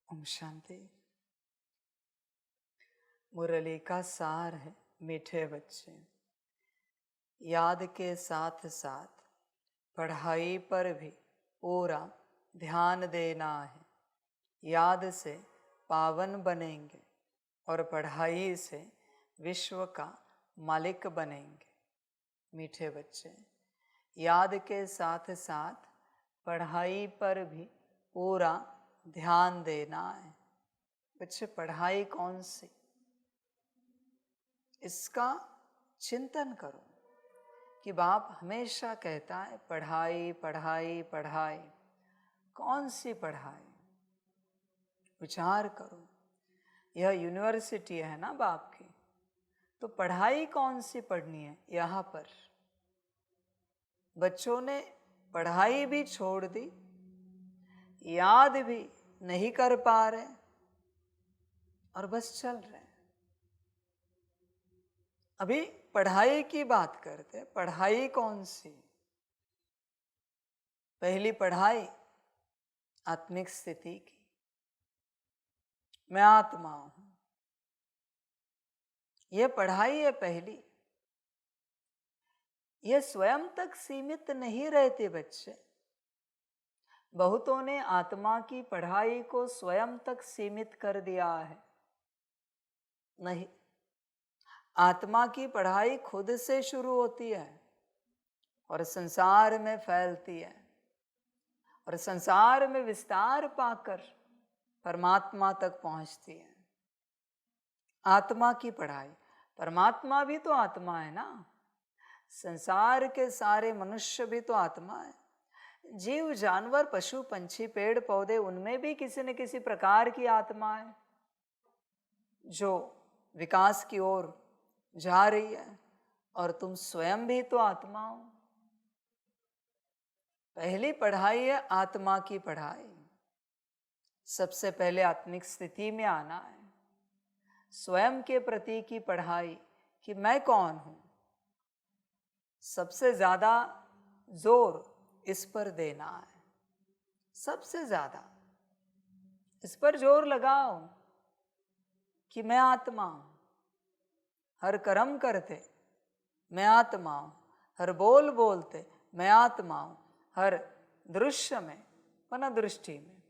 ओम शांति। मुरली का सार है मीठे बच्चे, याद के साथ साथ पढ़ाई पर भी पूरा ध्यान देना है। याद से पावन बनेंगे और पढ़ाई से विश्व का मालिक बनेंगे। मीठे बच्चे, याद के साथ साथ पढ़ाई पर भी पूरा ध्यान देना है। बच्चे, पढ़ाई कौन सी, इसका चिंतन करो कि बाप हमेशा कहता है पढ़ाई पढ़ाई पढ़ाई। कौन सी पढ़ाई? विचार करो, यह यूनिवर्सिटी है ना बाप की, तो पढ़ाई कौन सी पढ़नी है? यहाँ पर बच्चों ने पढ़ाई भी छोड़ दी, याद भी नहीं कर पा रहे और बस चल रहे। अभी पढ़ाई की बात करते, पढ़ाई कौन सी? पहली पढ़ाई आत्मिक स्थिति की। मैं आत्मा हूं, यह पढ़ाई है पहली। यह स्वयं तक सीमित नहीं रहते बच्चे। बहुतों ने आत्मा की पढ़ाई को स्वयं तक सीमित कर दिया है। नहीं, आत्मा की पढ़ाई खुद से शुरू होती है और संसार में फैलती है और संसार में विस्तार पाकर परमात्मा तक पहुंचती है। आत्मा की पढ़ाई, परमात्मा भी तो आत्मा है ना। संसार के सारे मनुष्य भी तो आत्मा है। जीव जानवर पशु पंछी पेड़ पौधे, उनमें भी किसी न किसी प्रकार की आत्मा है जो विकास की ओर जा रही है। और तुम स्वयं भी तो आत्मा हो। पहली पढ़ाई है आत्मा की पढ़ाई। सबसे पहले आत्मिक स्थिति में आना है। स्वयं के प्रति की पढ़ाई कि मैं कौन हूं। सबसे ज्यादा जोर इस पर देना है। सबसे ज्यादा इस पर जोर लगाओ कि मैं आत्मा हूं। हर कर्म करते मैं आत्मा हूं, हर बोल बोलते मैं आत्मा हूं, हर दृश्य में मन दृष्टि में,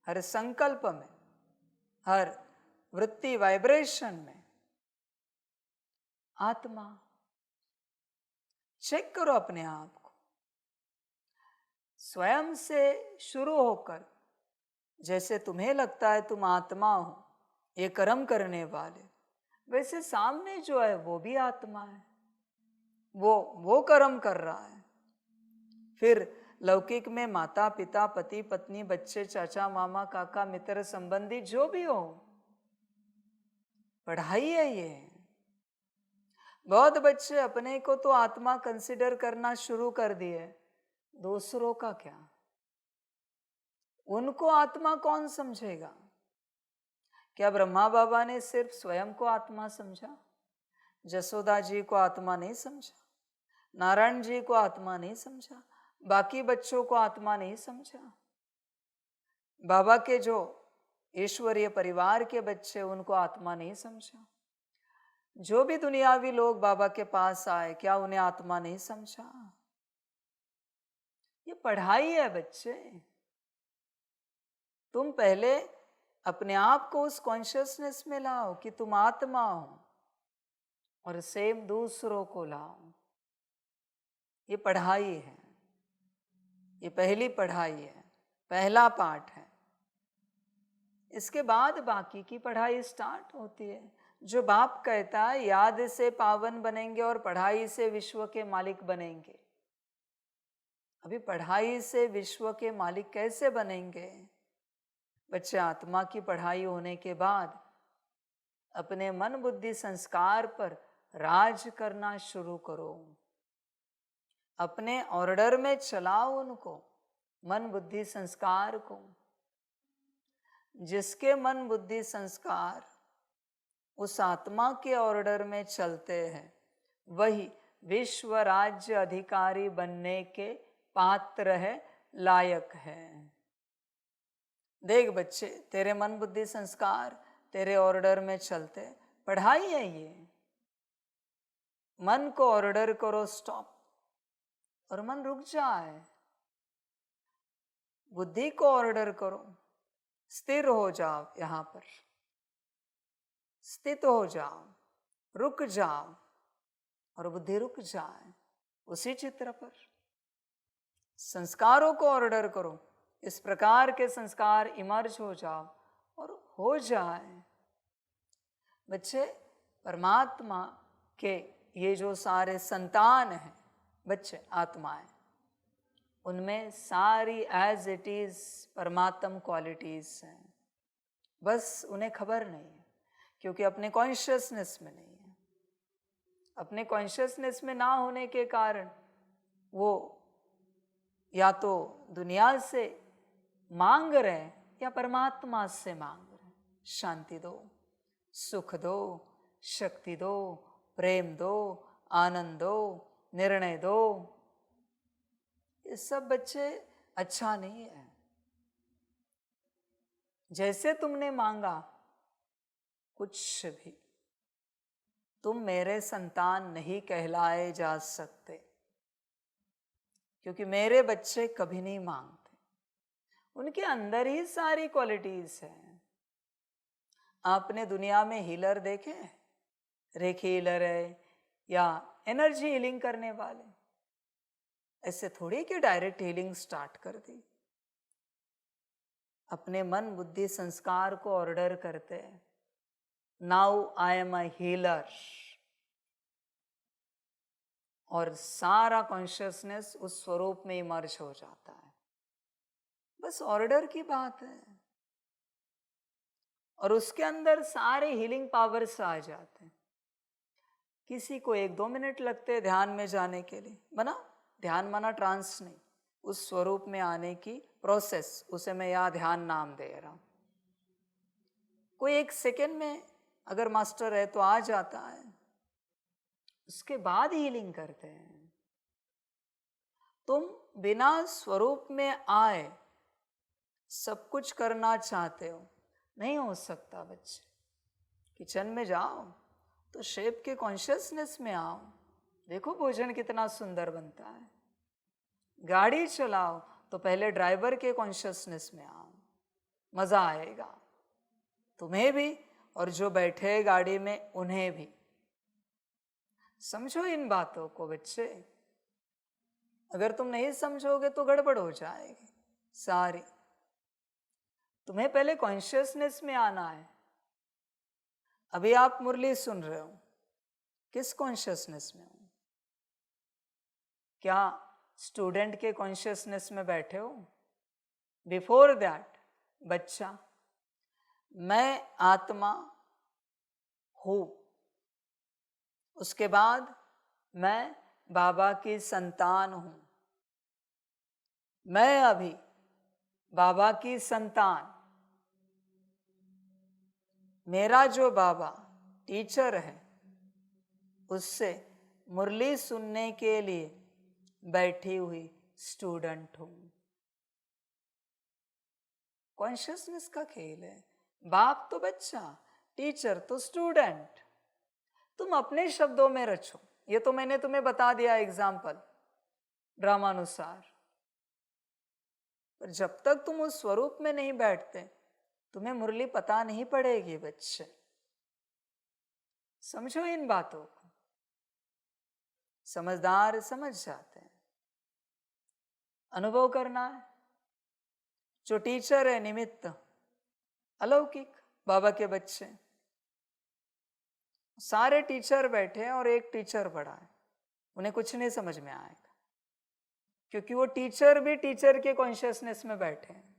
हर संकल्प में, हर वृत्ति वाइब्रेशन में आत्मा। चेक करो अपने आप को। स्वयं से शुरू होकर, जैसे तुम्हें लगता है तुम आत्मा हो, ये कर्म करने वाले, वैसे सामने जो है वो भी आत्मा है। वो कर्म कर रहा है। फिर लौकिक में माता पिता पति पत्नी बच्चे चाचा मामा काका मित्र संबंधी जो भी हो, पढ़ाई है ये। बहुत बच्चे अपने को तो आत्मा कंसिडर करना शुरू कर दिए, दूसरों का क्या? उनको आत्मा कौन समझेगा? क्या ब्रह्मा बाबा ने सिर्फ स्वयं को आत्मा समझा? जसोदा जी को आत्मा नहीं समझा? नारायण जी को आत्मा नहीं समझा? बाकी बच्चों को आत्मा नहीं समझा? बाबा के जो ईश्वरीय परिवार के बच्चे, उनको आत्मा नहीं समझा? जो भी दुनियावी लोग बाबा के पास आए, क्या उन्हें आत्मा नहीं समझा? ये पढ़ाई है बच्चे। तुम पहले अपने आप को उस कॉन्शियसनेस में लाओ कि तुम आत्मा हो और सेम दूसरों को लाओ। ये पढ़ाई है, ये पहली पढ़ाई है, पहला पाठ है। इसके बाद बाकी की पढ़ाई स्टार्ट होती है। जो बाप कहता है याद से पावन बनेंगे और पढ़ाई से विश्व के मालिक बनेंगे। अभी पढ़ाई से विश्व के मालिक कैसे बनेंगे? बच्चे, आत्मा की पढ़ाई होने के बाद अपने मन बुद्धि संस्कार पर राज करना शुरू करो। अपने ऑर्डर में चलाओ उनको, मन बुद्धि संस्कार को। जिसके मन बुद्धि संस्कार उस आत्मा के ऑर्डर में चलते हैं, वही विश्व राज्य अधिकारी बनने के पात्र है, लायक है। देख बच्चे, तेरे मन बुद्धि संस्कार तेरे ऑर्डर में चलते, पढ़ाई है ये। मन को ऑर्डर करो स्टॉप, और मन रुक जाए। बुद्धि को ऑर्डर करो, स्थिर हो जाओ, यहां पर स्थित हो जाओ, रुक जाओ, और बुद्धि रुक जाए उसी चित्र पर। संस्कारों को ऑर्डर करो, इस प्रकार के संस्कार इमर्ज हो जाओ और हो जाए। बच्चे, परमात्मा के ये जो सारे संतान हैं बच्चे, आत्माएं, उनमें सारी एज इट इज परमात्म क्वालिटीज हैं, बस उन्हें खबर नहीं है, क्योंकि अपने कॉन्शियसनेस में नहीं है। अपने कॉन्शियसनेस में ना होने के कारण वो या तो दुनिया से मांग रहे हैं या परमात्मा से मांग रहे हैं। शांति दो, सुख दो, शक्ति दो, प्रेम दो, आनंद दो, निर्णय दो। ये सब बच्चे अच्छा नहीं है। जैसे तुमने मांगा कुछ भी, तुम मेरे संतान नहीं कहलाए जा सकते, क्योंकि मेरे बच्चे कभी नहीं मांगते। उनके अंदर ही सारी क्वालिटीज हैं। आपने दुनिया में हीलर देखे हैं? रेखी हीलर है या एनर्जी हीलिंग करने वाले, ऐसे थोड़ी कि डायरेक्ट हीलिंग स्टार्ट कर दी। अपने मन बुद्धि संस्कार को ऑर्डर करते हैं, now I am a healer, और सारा कॉन्शियसनेस उस स्वरूप में इमर्ज हो जाता है। बस ऑर्डर की बात है, और उसके अंदर सारे हीलिंग पावर्स आ जाते हैं। किसी को 1-2 मिनट लगते हैं ध्यान में जाने के लिए, बना ध्यान माना ट्रांस नहीं, उस स्वरूप में आने की प्रोसेस, उसे मैं यहाँ ध्यान नाम दे रहा हूं। कोई 1 सेकेंड में अगर मास्टर है तो आ जाता है, उसके बाद हीलिंग करते हैं। तुम बिना स्वरूप में आए सब कुछ करना चाहते हो, नहीं हो सकता बच्चे। किचन में जाओ तो शेफ के कॉन्शियसनेस में आओ, देखो भोजन कितना सुंदर बनता है। गाड़ी चलाओ तो पहले ड्राइवर के कॉन्शियसनेस में आओ, मजा आएगा तुम्हें भी और जो बैठे गाड़ी में उन्हें भी। समझो इन बातों को बच्चे, अगर तुम नहीं समझोगे तो गड़बड़ हो जाएगी सारी। तुम्हें पहले कॉन्शियसनेस में आना है। अभी आप मुरली सुन रहे हो, किस कॉन्शियसनेस में हो? क्या स्टूडेंट के कॉन्शियसनेस में बैठे हो? बिफोर दैट बच्चा, मैं आत्मा हूं। उसके बाद मैं बाबा की संतान हूं। मैं अभी बाबा की संतान, मेरा जो बाबा टीचर है उससे मुरली सुनने के लिए बैठी हुई स्टूडेंट हूं। कॉन्शियसनेस का खेल है। बाप तो बच्चा, टीचर तो स्टूडेंट। तुम अपने शब्दों में रचो, ये तो मैंने तुम्हें बता दिया एग्जाम्पल ड्रामानुसार, पर जब तक तुम उस स्वरूप में नहीं बैठते तुम्हें मुरली पता नहीं पड़ेगी बच्चे। समझो इन बातों को, समझदार समझ जाते हैं। अनुभव करना है। जो टीचर है निमित्त, अलौकिक बाबा के बच्चे, सारे टीचर बैठे हैं और एक टीचर पढ़ा है, उन्हें कुछ नहीं समझ में आएगा, क्योंकि वो टीचर भी टीचर के कॉन्शियसनेस में बैठे हैं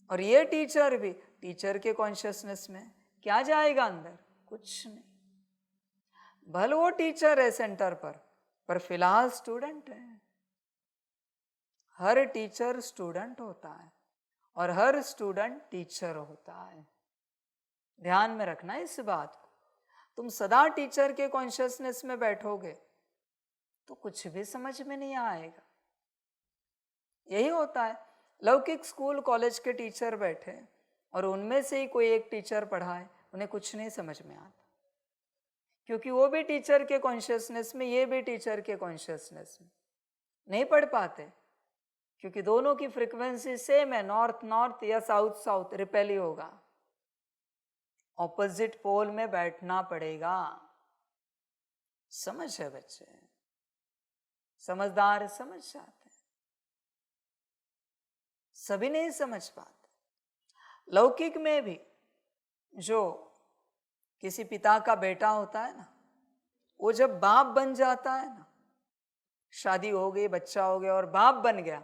और ये टीचर भी टीचर के कॉन्शियसनेस में। क्या जाएगा अंदर? कुछ नहीं। भले वो टीचर है सेंटर पर फिलहाल स्टूडेंट है। हर टीचर स्टूडेंट होता है और हर स्टूडेंट टीचर होता है। ध्यान में रखना इस बात को। तुम सदा टीचर के कॉन्शियसनेस में बैठोगे तो कुछ भी समझ में नहीं आएगा। यही होता है। लौकिक स्कूल कॉलेज के टीचर बैठे और उनमें से ही कोई एक टीचर पढ़ाए, उन्हें कुछ नहीं समझ में आता, क्योंकि वो भी टीचर के कॉन्शियसनेस में, ये भी टीचर के कॉन्शियसनेस में नहीं पढ़ पाते, क्योंकि दोनों की फ्रीक्वेंसी सेम है, नॉर्थ नॉर्थ या साउथ साउथ, रिपेल ही होगा। ऑपोजिट पोल में बैठना पड़ेगा। समझ है बच्चे? समझदार समझ जाते हैं, सभी नहीं समझ पाते। लौकिक में भी जो किसी पिता का बेटा होता है ना, वो जब बाप बन जाता है ना, शादी हो गई, बच्चा हो गया और बाप बन गया,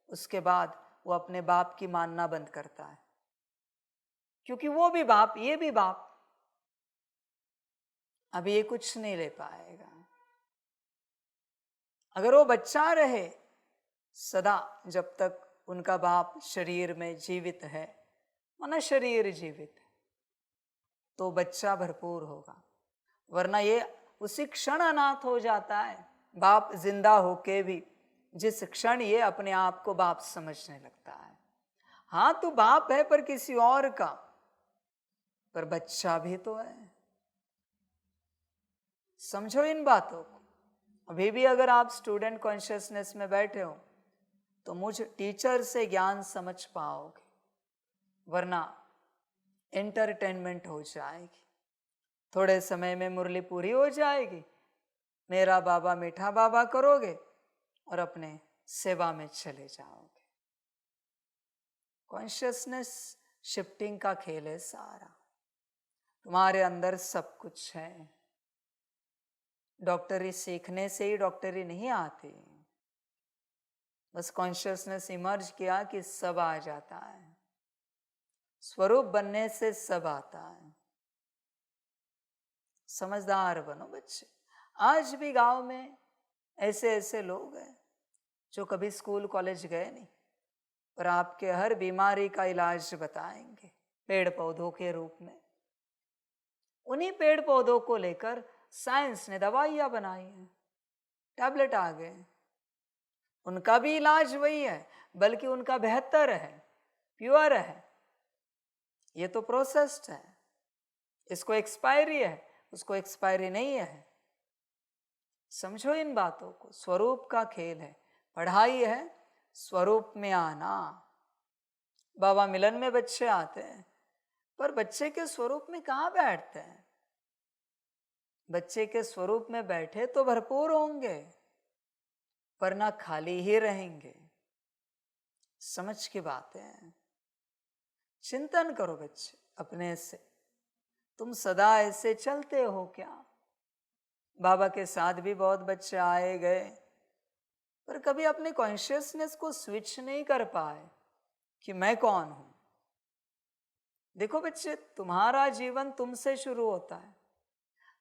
उसके बाद वो अपने बाप की मानना बंद करता है, क्योंकि वो भी बाप, ये भी बाप, अभी ये कुछ नहीं ले पाएगा। अगर वो बच्चा रहे सदा, जब तक उनका बाप शरीर में जीवित है, माना शरीर जीवित है, तो बच्चा भरपूर होगा। वरना ये उसी क्षण अनाथ हो जाता है, बाप जिंदा होके भी, जिस क्षण ये अपने आप को बाप समझने लगता है। हाँ तू बाप है पर किसी और का, पर बच्चा भी तो है। समझो इन बातों को। अभी भी अगर आप स्टूडेंट कॉन्शियसनेस में बैठे हो तो मुझ टीचर से ज्ञान समझ पाओगे, वरना एंटरटेनमेंट हो जाएगी, थोड़े समय में मुरली पूरी हो जाएगी, मेरा बाबा मीठा बाबा करोगे और अपने सेवा में चले जाओगे। कॉन्शियसनेस शिफ्टिंग का खेल है सारा। तुम्हारे अंदर सब कुछ है। डॉक्टरी सीखने से ही डॉक्टरी नहीं आती, बस कॉन्शियसनेस इमर्ज किया कि सब आ जाता है। स्वरूप बनने से सब आता है। समझदार बनो बच्चे। आज भी गांव में ऐसे ऐसे लोग हैं जो कभी स्कूल कॉलेज गए नहीं, पर आपके हर बीमारी का इलाज बताएंगे पेड़ पौधों के रूप में। उन्हीं पेड़ पौधों को लेकर साइंस ने दवाइयां बनाई हैं, टैबलेट आ गए। उनका भी इलाज वही है, बल्कि उनका बेहतर है, प्योर है। ये तो प्रोसेस्ड है, इसको एक्सपायरी है, उसको एक्सपायरी नहीं है। समझो इन बातों को। स्वरूप का खेल है, पढ़ाई है स्वरूप में आना। बाबा मिलन में बच्चे आते हैं, पर बच्चे के स्वरूप में कहाँ बैठते हैं? बच्चे के स्वरूप में बैठे तो भरपूर होंगे, पर ना खाली ही रहेंगे। समझ की बातें हैं। चिंतन करो बच्चे अपने से, तुम सदा ऐसे चलते हो क्या? बाबा के साथ भी बहुत बच्चे आए गए, पर कभी अपने कॉन्शियसनेस को स्विच नहीं कर पाए कि मैं कौन हूं। देखो बच्चे, तुम्हारा जीवन तुमसे शुरू होता है।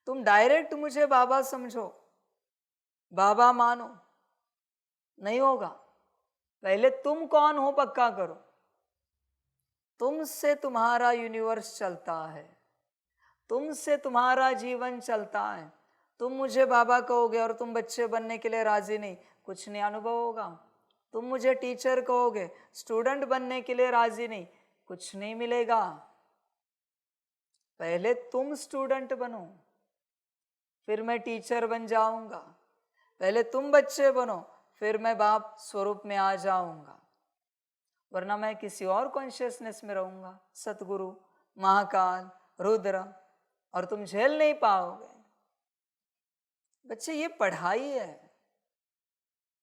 तुम डायरेक्ट मुझे बाबा समझो, बाबा मानो, नहीं होगा। पहले तुम कौन हो पक्का करो। तुमसे तुम्हारा यूनिवर्स चलता है, तुमसे तुम्हारा जीवन चलता है। तुम मुझे बाबा कहोगे और तुम बच्चे बनने के लिए राजी नहीं, कुछ नहीं अनुभव होगा। तुम मुझे टीचर कहोगे, स्टूडेंट बनने के लिए राजी नहीं, कुछ नहीं मिलेगा। पहले तुम स्टूडेंट बनो, फिर मैं टीचर बन जाऊंगा। पहले तुम बच्चे बनो, फिर मैं बाप स्वरूप में आ जाऊंगा। वरना मैं किसी और कॉन्शियसनेस में रहूंगा, सतगुरु, महाकाल, रुद्र, और तुम झेल नहीं पाओगे। बच्चे ये पढ़ाई है,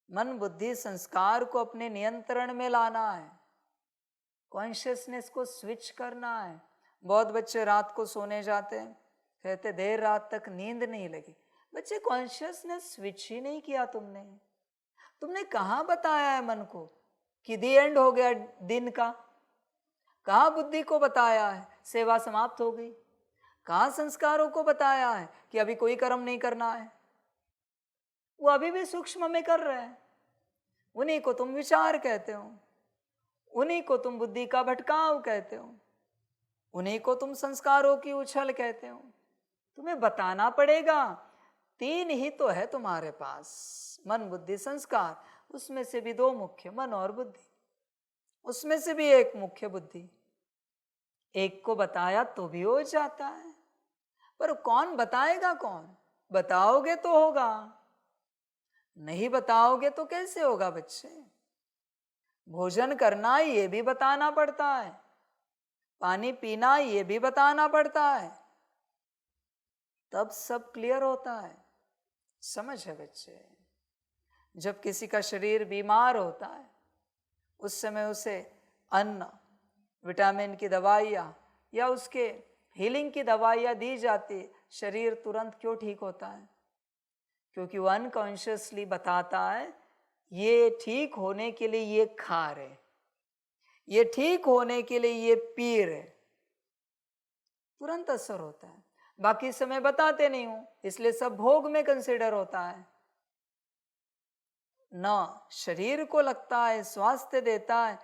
मन बुद्धि संस्कार को अपने नियंत्रण में लाना है, कॉन्शियसनेस को स्विच करना है। बहुत बच्चे रात को सोने जाते हैं, कहते देर रात तक नींद नहीं लगी। बच्चे कॉन्शियसनेस स्विच ही नहीं किया तुमने। तुमने कहाँ बताया है मन को कि दी एंड हो गया दिन का? कहाँ बुद्धि को बताया है सेवा समाप्त हो गई? कहाँ संस्कारों को बताया है कि अभी कोई कर्म नहीं करना है? वो अभी भी सूक्ष्म में कर रहे हैं। उन्हीं को तुम विचार कहते हो, उन्हीं को तुम बुद्धि का भटकाव कहते हो, उन्हीं को तुम संस्कारों की उछल कहते हो। तुम्हें बताना पड़ेगा। तीन ही तो है तुम्हारे पास, मन बुद्धि संस्कार, उसमें से भी दो मुख्य, मन और बुद्धि। उसमें से भी एक मुख्य बुद्धि। एक को बताया तो भी हो जाता है, पर कौन बताएगा? कौन बताओगे तो होगा, नहीं बताओगे तो कैसे होगा बच्चे? भोजन करना ये भी बताना पड़ता है, पानी पीना ये भी बताना पड़ता है, तब सब क्लियर होता है। समझ है बच्चे? जब किसी का शरीर बीमार होता है, उस समय उसे अन्न, विटामिन की दवाइयाँ या उसके हीलिंग की दवाइयाँ दी जाती, शरीर तुरंत क्यों ठीक होता है? क्योंकि वो अनकॉन्शियसली बताता है ये ठीक होने के लिए ये खा रहे, ये ठीक होने के लिए ये पी रहे, तुरंत असर होता है। बाकी समय बताते नहीं हूं, इसलिए सब भोग में कंसिडर होता है। न शरीर को लगता है स्वास्थ्य देता है,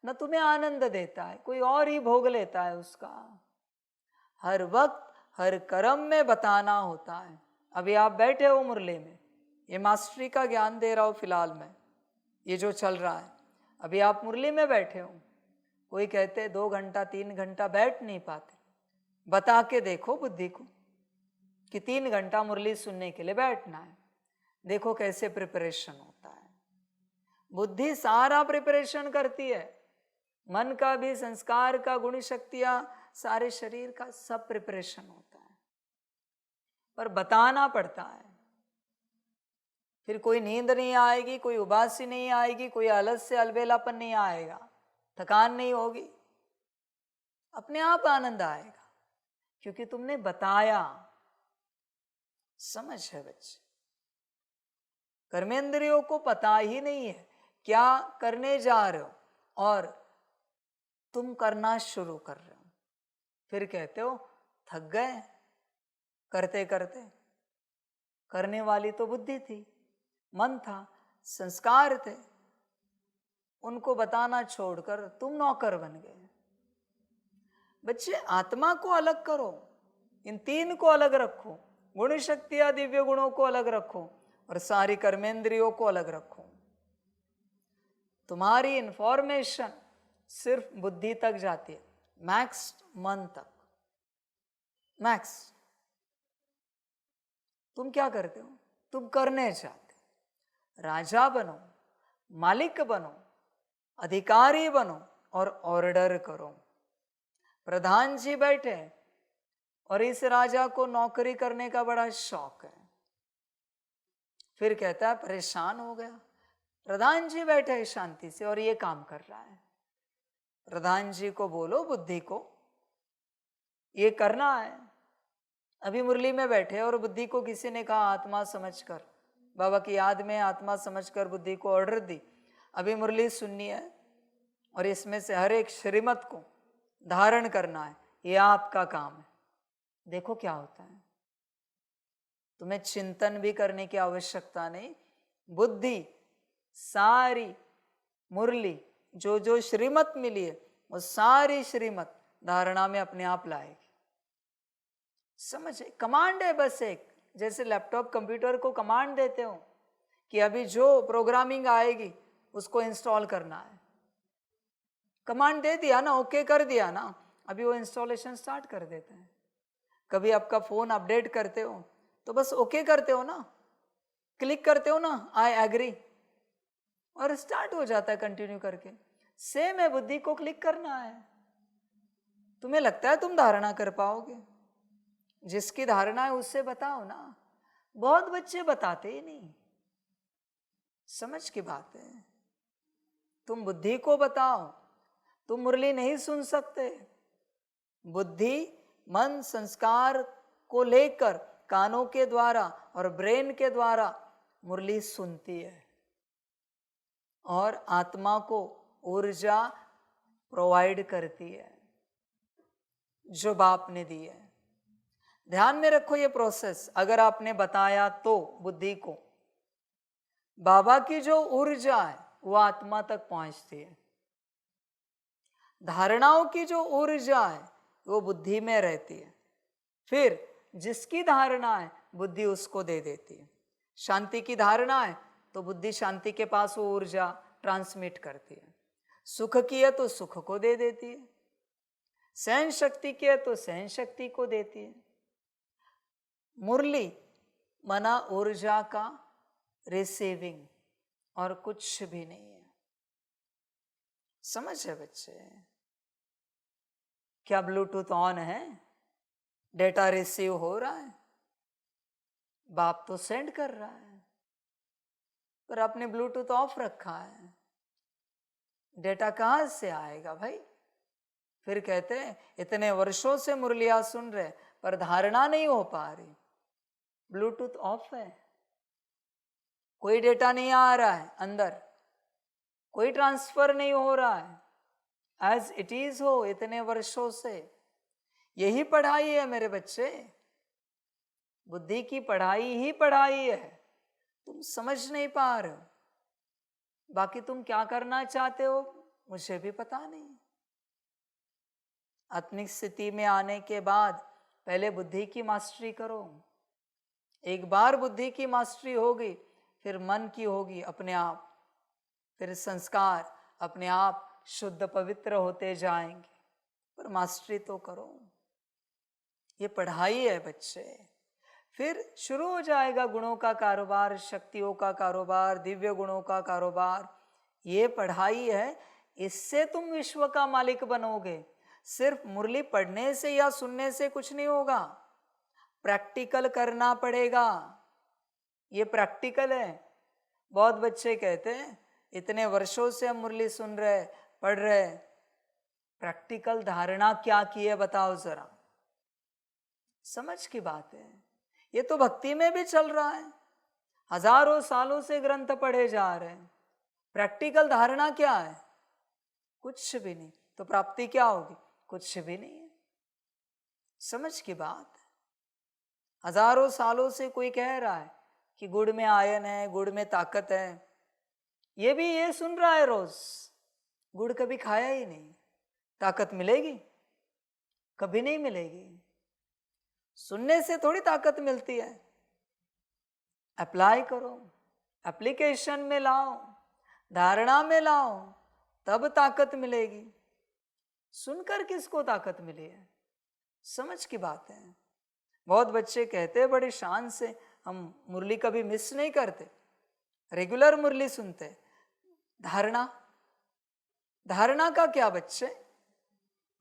न तुम्हें आनंद देता है, कोई और ही भोग लेता है उसका। हर वक्त हर कर्म में बताना होता है। अभी आप बैठे हो मुरली में, ये मास्टरी का ज्ञान दे रहा हूं फिलहाल में, ये जो चल रहा है, अभी आप मुरली में बैठे हो। कोई कहते 2 घंटा 3 घंटा बैठ नहीं पाते, बता के देखो बुद्धि को कि 3 घंटा मुरली सुनने के लिए बैठना है, देखो कैसे प्रिपरेशन होता है। बुद्धि सारा प्रिपरेशन करती है, मन का भी, संस्कार का, गुण शक्तियां, सारे शरीर का सब प्रिपरेशन होता है, पर बताना पड़ता है। फिर कोई नींद नहीं आएगी, कोई उबासी नहीं आएगी, कोई आलस से अलबेलापन नहीं आएगा, थकान नहीं होगी, अपने आप आनंद आएगा, क्योंकि तुमने बताया। समझ है बच्चे? कर्मेंद्रियों को पता ही नहीं है क्या करने जा रहे हो, और तुम करना शुरू कर रहे हो, फिर कहते हो थक गए करते करते। करने वाली तो बुद्धि थी, मन था, संस्कार थे, उनको बताना छोड़कर तुम नौकर बन गए। बच्चे, आत्मा को अलग करो, इन 3 को अलग रखो, गुण शक्तियां दिव्य गुणों को अलग रखो, और सारी कर्मेंद्रियों को अलग रखो। तुम्हारी इंफॉर्मेशन सिर्फ बुद्धि तक जाती है, मैक्स मन तक, मैक्स। तुम क्या करते हो? तुम करने चाहते हो, राजा बनो, मालिक बनो, अधिकारी बनो और ऑर्डर करो। प्रधान जी बैठे और इस राजा को नौकरी करने का बड़ा शौक है, फिर कहता है परेशान हो गया। प्रधान जी बैठे हैं शांति से और ये काम कर रहा है। प्रधान जी को बोलो, बुद्धि को, ये करना है। अभी मुरली में बैठे और बुद्धि को किसी ने कहा आत्मा समझकर, बाबा की याद में आत्मा समझकर बुद्धि को ऑर्डर दी, अभी मुरली सुननी है और इसमें से हर एक श्रीमत को धारण करना है, ये आपका काम है। देखो क्या होता है। तुम्हें चिंतन भी करने की आवश्यकता नहीं, बुद्धि सारी मुरली जो जो श्रीमत मिली है वो सारी श्रीमत धारणा में अपने आप लाएगी। समझे? कमांड है बस एक, जैसे लैपटॉप कंप्यूटर को कमांड देते हो कि अभी जो प्रोग्रामिंग आएगी उसको इंस्टॉल करना है, कमांड दे दिया ना, ओके कर दिया ना, अभी वो इंस्टॉलेशन स्टार्ट कर देते हैं। कभी आपका फोन अपडेट करते हो तो बस ओके करते हो ना, क्लिक करते हो ना, आई एग्री, और स्टार्ट हो जाता है कंटिन्यू करके। सेम है, बुद्धि को क्लिक करना है। तुम्हें लगता है तुम धारणा कर पाओगे? जिसकी धारणा है उससे बताओ ना। बहुत बच्चे बताते ही नहीं, समझ की बात है। तुम बुद्धि को बताओ, तुम मुरली नहीं सुन सकते। बुद्धि मन संस्कार को लेकर कानों के द्वारा और ब्रेन के द्वारा मुरली सुनती है और आत्मा को ऊर्जा प्रोवाइड करती है जो बाप ने दी है। ध्यान में रखो ये प्रोसेस। अगर आपने बताया तो बुद्धि को, बाबा की जो ऊर्जा है वो आत्मा तक पहुंचती है। धारणाओं की जो ऊर्जा है वो बुद्धि में रहती है, फिर जिसकी धारणा है बुद्धि उसको दे देती है। शांति की धारणा है तो बुद्धि शांति के पास वो ऊर्जा ट्रांसमिट करती है। सुख की है तो सुख को दे देती है, सहन शक्ति की है तो सहन शक्ति को देती है। मुरली मना ऊर्जा का रिसीविंग और कुछ भी नहीं है। समझ है बच्चे? क्या ब्लूटूथ ऑन है? डेटा रिसीव हो रहा है, बाप तो सेंड कर रहा है, पर आपने ब्लूटूथ ऑफ रखा है, डेटा कहां से आएगा भाई? फिर कहते हैं इतने वर्षों से मुरलिया सुन रहे पर धारणा नहीं हो पा रही, ब्लूटूथ ऑफ है, कोई डेटा नहीं आ रहा है अंदर, कोई ट्रांसफर नहीं हो रहा है, एज इट इज हो इतने वर्षों से। यही पढ़ाई है मेरे बच्चे, बुद्धि की पढ़ाई ही पढ़ाई है। तुम समझ नहीं पा रहे हो, बाकी तुम क्या करना चाहते हो मुझे भी पता नहीं। आत्मिक स्थिति में आने के बाद पहले बुद्धि की मास्टरी करो। एक बार बुद्धि की मास्टरी होगी फिर मन की होगी अपने आप, फिर संस्कार अपने आप शुद्ध पवित्र होते जाएंगे। पर मास्टरी तो करो, ये पढ़ाई है बच्चे। फिर शुरू हो जाएगा गुणों का कारोबार, शक्तियों का कारोबार, दिव्य गुणों का कारोबार। ये पढ़ाई है, इससे तुम विश्व का मालिक बनोगे। सिर्फ मुरली पढ़ने से या सुनने से कुछ नहीं होगा, प्रैक्टिकल करना पड़ेगा। ये प्रैक्टिकल है। बहुत बच्चे कहते हैं इतने वर्षों से हम मुरली सुन रहे पढ़ रहे, प्रैक्टिकल धारणा क्या की है बताओ जरा। समझ की बात है। ये तो भक्ति में भी चल रहा है, हजारों सालों से ग्रंथ पढ़े जा रहे हैं, प्रैक्टिकल धारणा क्या है? कुछ भी नहीं। तो प्राप्ति क्या होगी? कुछ भी नहीं है। समझ की बात है। हजारों सालों से कोई कह रहा है कि गुड़ में आयन है, गुड़ में ताकत है, ये भी ये सुन रहा है रोज, गुड़ कभी खाया ही नहीं, ताकत मिलेगी? कभी नहीं मिलेगी। सुनने से थोड़ी ताकत मिलती है, अप्लाई करो, एप्लीकेशन में लाओ, धारणा में लाओ, तब ताकत मिलेगी। सुनकर किसको ताकत मिली है? समझ की बात है। बहुत बच्चे कहते हैं बड़े शान से, हम मुरली कभी मिस नहीं करते, रेगुलर मुरली सुनते। धारणा, धारणा का क्या बच्चे?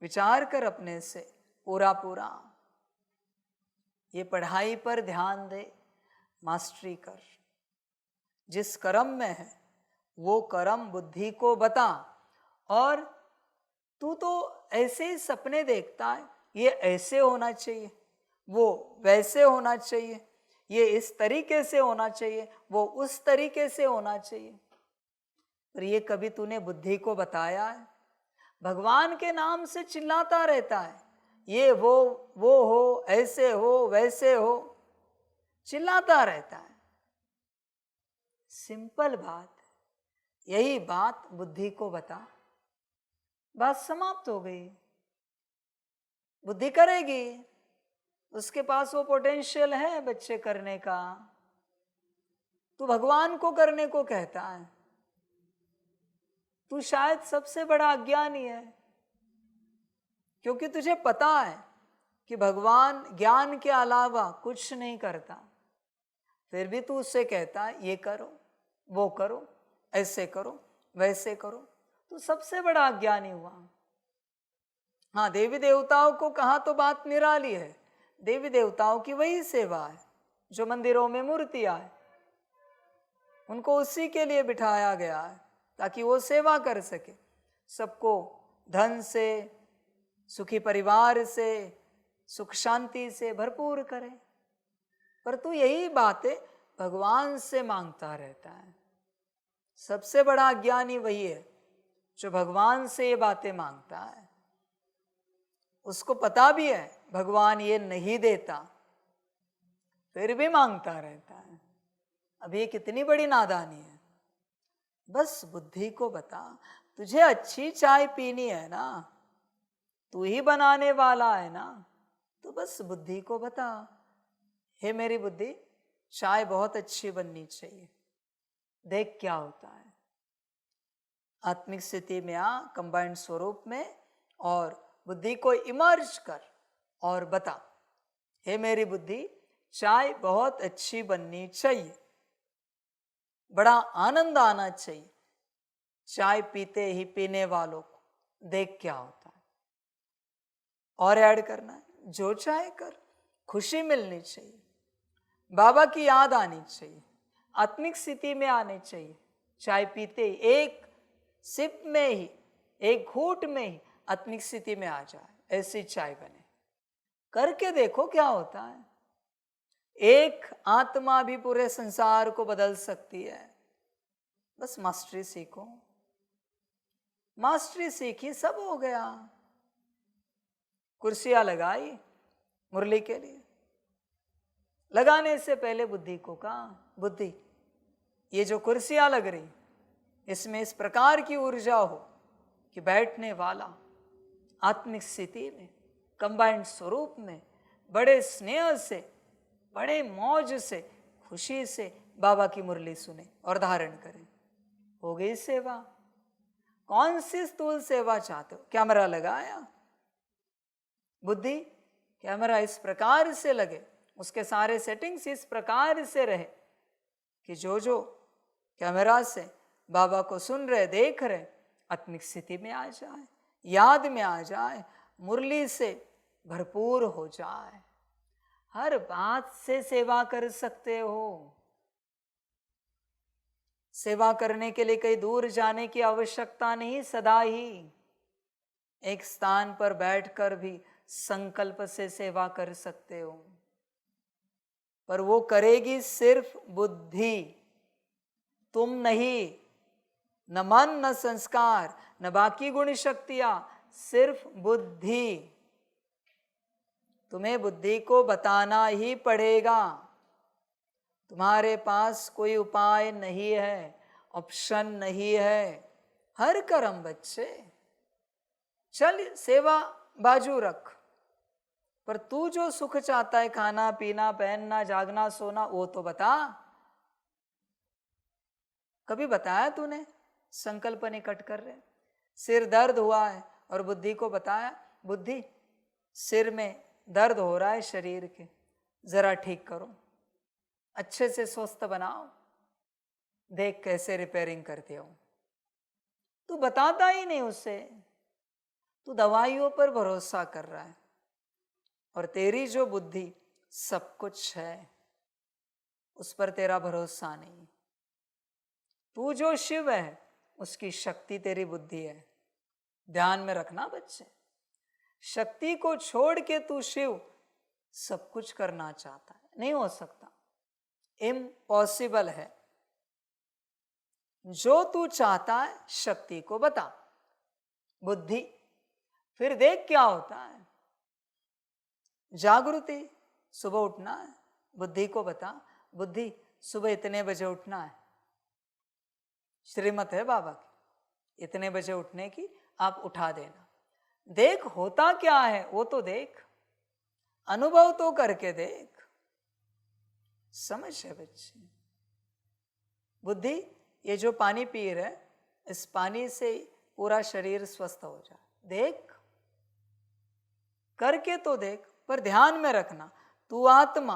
विचार कर अपने से पूरा पूरा। ये पढ़ाई पर ध्यान दे, मास्टरी कर। जिस कर्म में है वो कर्म बुद्धि को बता। और तू तो ऐसे ही सपने देखता है, ये ऐसे होना चाहिए, वो वैसे होना चाहिए, ये इस तरीके से होना चाहिए, वो उस तरीके से होना चाहिए, पर ये कभी तूने बुद्धि को बताया है? भगवान के नाम से चिल्लाता रहता है, ये वो हो, ऐसे हो, वैसे हो, चिल्लाता रहता है। सिंपल बात, यही बात बुद्धि को बता, बात समाप्त हो गई। बुद्धि करेगी, उसके पास वो पोटेंशियल है बच्चे करने का। तू भगवान को करने को कहता है, तू शायद सबसे बड़ा अज्ञानी है, क्योंकि तुझे पता है कि भगवान ज्ञान के अलावा कुछ नहीं करता, फिर भी तू उससे कहता है ये करो, वो करो, ऐसे करो, वैसे करो। तू सबसे बड़ा अज्ञानी हुआ। हाँ, देवी देवताओं को कहा तो बात निराली है, देवी देवताओं की वही सेवा है जो मंदिरों में मूर्तियां है, उनको उसी के लिए बिठाया गया है ताकि वो सेवा कर सके, सबको धन से, सुखी परिवार से, सुख शांति से भरपूर करे। पर तू यही बातें भगवान से मांगता रहता है। सबसे बड़ा अज्ञानी वही है जो भगवान से ये बातें मांगता है। उसको पता भी है भगवान ये नहीं देता, फिर भी मांगता रहता है। अब ये कितनी बड़ी नादानी है। बस बुद्धि को बता, तुझे अच्छी चाय पीनी है ना, तू ही बनाने वाला है ना, तो बस बुद्धि को बता, हे मेरी बुद्धि, चाय बहुत अच्छी बननी चाहिए, देख क्या होता है। आत्मिक स्थिति में आ, कंबाइंड स्वरूप में, और बुद्धि को इमर्ज कर और बता, हे मेरी बुद्धि, चाय बहुत अच्छी बननी चाहिए, बड़ा आनंद आना चाहिए। चाय पीते ही पीने वालों को देख क्या होता है, और ऐड करना है, जो चाहे कर, खुशी मिलनी चाहिए, बाबा की याद आनी चाहिए, आत्मिक स्थिति में आनी चाहिए। चाय पीते ही, एक सिप में ही, एक घूंट में ही आत्मिक स्थिति में आ जाए, ऐसी चाय बने। करके देखो क्या होता है। एक आत्मा भी पूरे संसार को बदल सकती है। बस मास्टरी सीखो, मास्टरी सीखी, सब हो गया। कुर्सियां लगाई मुरली के लिए, लगाने से पहले बुद्धि को कहा, बुद्धि, ये जो कुर्सियां लग रही, इसमें इस प्रकार की ऊर्जा हो कि बैठने वाला आत्मिक स्थिति में, कंबाइंड स्वरूप में, बड़े स्नेह से, बड़े मौज से, खुशी से बाबा की मुरली सुने और धारण करे। हो गई सेवा। कौन सी स्थूल सेवा चाहते हो? कैमरा लगाया, बुद्धि कैमरा इस प्रकार से लगे, उसके सारे सेटिंग्स इस प्रकार से रहे कि जो जो कैमरा से बाबा को सुन रहे, देख रहे, आत्मिक स्थिति में आ जाए, याद में आ जाए, मुरली से भरपूर हो जाए। हर बात से सेवा कर सकते हो। सेवा करने के लिए कहीं दूर जाने की आवश्यकता नहीं, सदा ही एक स्थान पर बैठकर भी संकल्प से सेवा कर सकते हो। पर वो करेगी सिर्फ बुद्धि, तुम नहीं। न मन, न संस्कार, न बाकी गुण शक्तियां, सिर्फ बुद्धि। तुम्हें बुद्धि को बताना ही पड़ेगा। तुम्हारे पास कोई उपाय नहीं है, ऑप्शन नहीं है। हर कर्म बच्चे, चल सेवा बाजू रख, पर तू जो सुख चाहता है, खाना पीना, पहनना, जागना, सोना, वो तो बता। कभी बताया तूने? संकल्प निकट कर रहे, सिर दर्द हुआ है और बुद्धि को बताया, बुद्धि सिर में दर्द हो रहा है शरीर के, जरा ठीक करो, अच्छे से स्वस्थ बनाओ, देख कैसे रिपेयरिंग करते हो। तू बताता ही नहीं उसे, तू दवाइयों पर भरोसा कर रहा है, और तेरी जो बुद्धि सब कुछ है, उस पर तेरा भरोसा नहीं। तू जो शिव है, उसकी शक्ति तेरी बुद्धि है। ध्यान में रखना बच्चे, शक्ति को छोड़ के तू शिव सब कुछ करना चाहता है, नहीं हो सकता, इम्पॉसिबल है। जो तू चाहता है शक्ति को बता, बुद्धि, फिर देख क्या होता है। जागृति, सुबह उठना है, बुद्धि को बता, बुद्धि सुबह इतने बजे उठना है, श्रीमत है बाबा की, इतने बजे उठने की, आप उठा देना। देख होता क्या है वो तो देख, अनुभव तो करके देख, समझ है बच्चे। बुद्धि, ये जो पानी पी रहे, इस पानी से पूरा शरीर स्वस्थ हो जाए, देख करके तो देख। पर ध्यान में रखना, तू आत्मा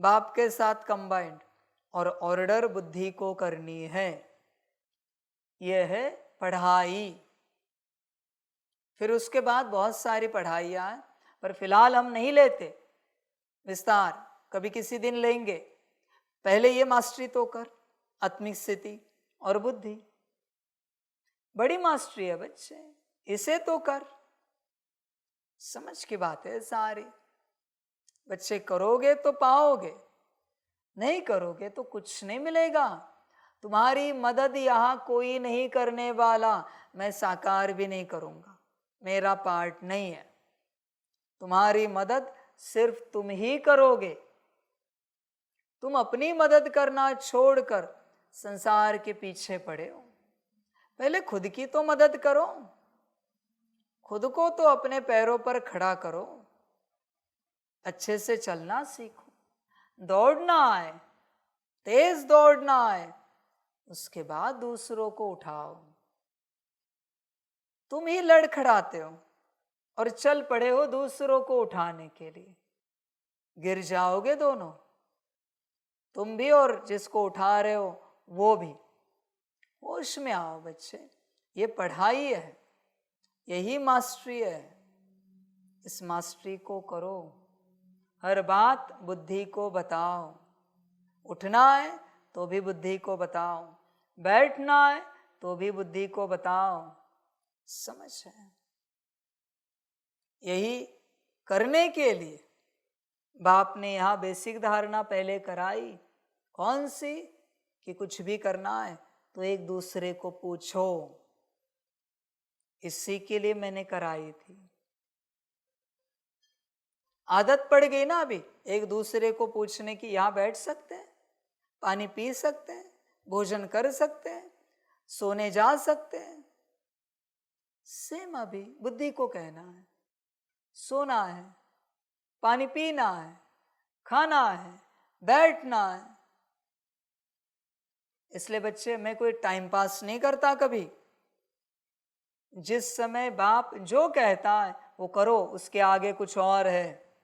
बाप के साथ कंबाइंड, और ऑर्डर बुद्धि को करनी है। यह है पढ़ाई। फिर उसके बाद बहुत सारी पढ़ाइयाँ हैं, पर फिलहाल हम नहीं लेते, विस्तार कभी किसी दिन लेंगे। पहले ये मास्टरी तो कर, आत्मिक स्थिति और बुद्धि, बड़ी मास्टरी है बच्चे, इसे तो कर। समझ की बात है सारी। बच्चे करोगे तो पाओगे, नहीं करोगे तो कुछ नहीं मिलेगा। तुम्हारी मदद यहाँ कोई नहीं करने वाला, मैं साकार भी नहीं करूंगा, मेरा पार्ट नहीं है। तुम्हारी मदद सिर्फ तुम ही करोगे। तुम अपनी मदद करना छोड़कर संसार के पीछे पड़े हो। पहले खुद की तो मदद करो, खुद को तो अपने पैरों पर खड़ा करो, अच्छे से चलना सीखो, दौड़ना आए, तेज दौड़ना आए, उसके बाद दूसरों को उठाओ। तुम ही लड़खड़ाते हो और चल पड़े हो दूसरों को उठाने के लिए। गिर जाओगे दोनों, तुम भी और जिसको उठा रहे हो वो भी। होश में आओ बच्चे, ये पढ़ाई है, यही मास्टरी है। इस मास्टरी को करो, हर बात बुद्धि को बताओ। उठना है तो भी बुद्धि को बताओ, बैठना है तो भी बुद्धि को बताओ। समझ है? यही करने के लिए बाप ने यहाँ बेसिक धारणा पहले कराई। कौन सी? कि कुछ भी करना है तो एक दूसरे को पूछो। इसी के लिए मैंने कराई थी। आदत पड़ गई ना अभी एक दूसरे को पूछने की। यहाँ बैठ सकते हैं, पानी पी सकते हैं, भोजन कर सकते हैं, सोने जा सकते हैं। सेम अभी बुद्धि को कहना है, सोना है, पानी पीना है, खाना है, बैठना है। इसलिए बच्चे, मैं कोई टाइम पास नहीं करता कभी। जिस समय बाप जो कहता है वो करो, उसके आगे कुछ और है,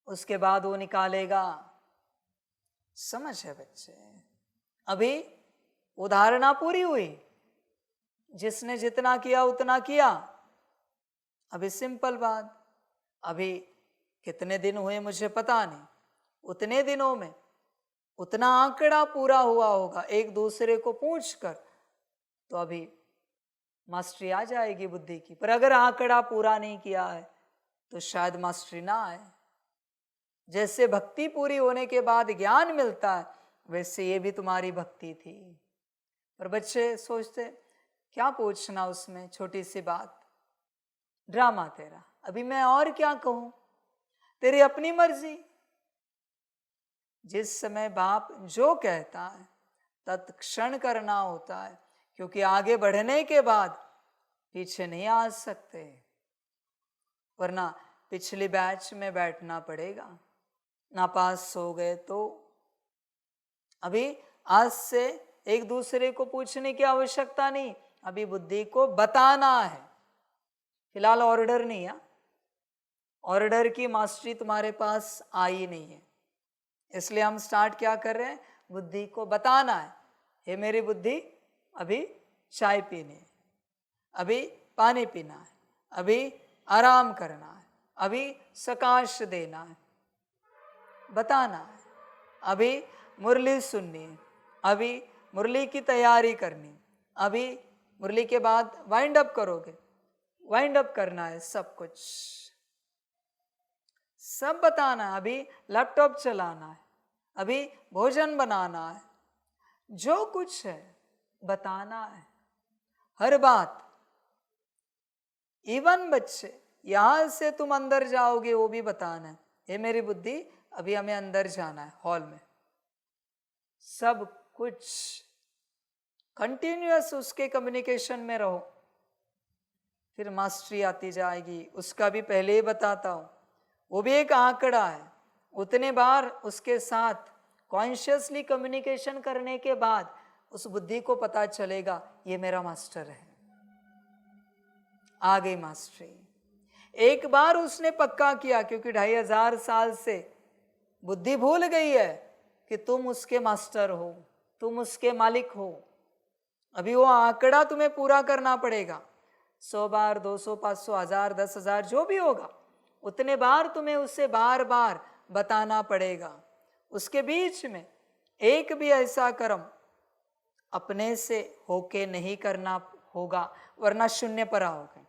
उसके बाद वो निकालेगा। समझ है बच्चे? अभी उदाहरणा पूरी हुई, जिसने जितना किया उतना किया। अभी सिंपल बात, अभी कितने दिन हुए मुझे पता नहीं, उतने दिनों में उतना आंकड़ा पूरा हुआ होगा एक दूसरे को पूछकर, तो अभी मास्टरी आ जाएगी बुद्धि की। पर अगर आंकड़ा पूरा नहीं किया है तो शायद मास्टरी ना आए। जैसे भक्ति पूरी होने के बाद ज्ञान मिलता है, वैसे ये भी तुम्हारी भक्ति थी। पर बच्चे सोचते क्या पूछना उसमें, छोटी सी बात, ड्रामा तेरा, अभी मैं और क्या कहूं, तेरी अपनी मर्जी। जिस समय बाप जो कहता है तत्क्षण करना होता है, क्योंकि आगे बढ़ने के बाद पीछे नहीं आ सकते, वरना पिछली बैच में बैठना पड़ेगा। ना पास हो गए तो। अभी आज से एक दूसरे को पूछने की आवश्यकता नहीं, अभी बुद्धि को बताना है। फिलहाल ऑर्डर नहीं है, ऑर्डर की मास्टरी तुम्हारे पास आई नहीं है, इसलिए हम स्टार्ट क्या कर रहे हैं, बुद्धि को बताना है। हे मेरी बुद्धि, अभी चाय पीनी है, अभी पानी पीना है, अभी आराम करना है, अभी सकाश देना है, बताना है। अभी मुरली सुननी है, अभी मुरली की तैयारी करनी, अभी मुरली के बाद वाइंड अप करोगे, वाइंड अप करना है। सब कुछ सब बताना है। अभी लैपटॉप चलाना है, अभी भोजन बनाना है, जो कुछ है बताना है, हर बात। इवन बच्चे, यहां से तुम अंदर जाओगे वो भी बताना है। ये मेरी बुद्धि, अभी हमें अंदर जाना है हॉल में। सब कुछ कंटिन्यूअस उसके कम्युनिकेशन में रहो, फिर मास्टरी आती जाएगी। उसका भी पहले ही बताता हूं, वो भी एक आंकड़ा है। उतने बार उसके साथ कॉन्शियसली कम्युनिकेशन करने के बाद उस बुद्धि को पता चलेगा ये मेरा मास्टर है, आ गई मास्टरी। एक बार उसने पक्का किया, क्योंकि 2500 साल से बुद्धि भूल गई है कि तुम उसके मास्टर हो, तुम उसके मालिक हो। अभी वो आंकड़ा तुम्हें पूरा करना पड़ेगा। 100 बार, 200, 500, 1000, 10,000 जो भी होगा, उतने बार तुम्हें उसे बार बार बताना पड़ेगा। उसके बीच में एक भी ऐसा कर्म अपने से होके नहीं करना होगा, वरना शून्य पर आओगे।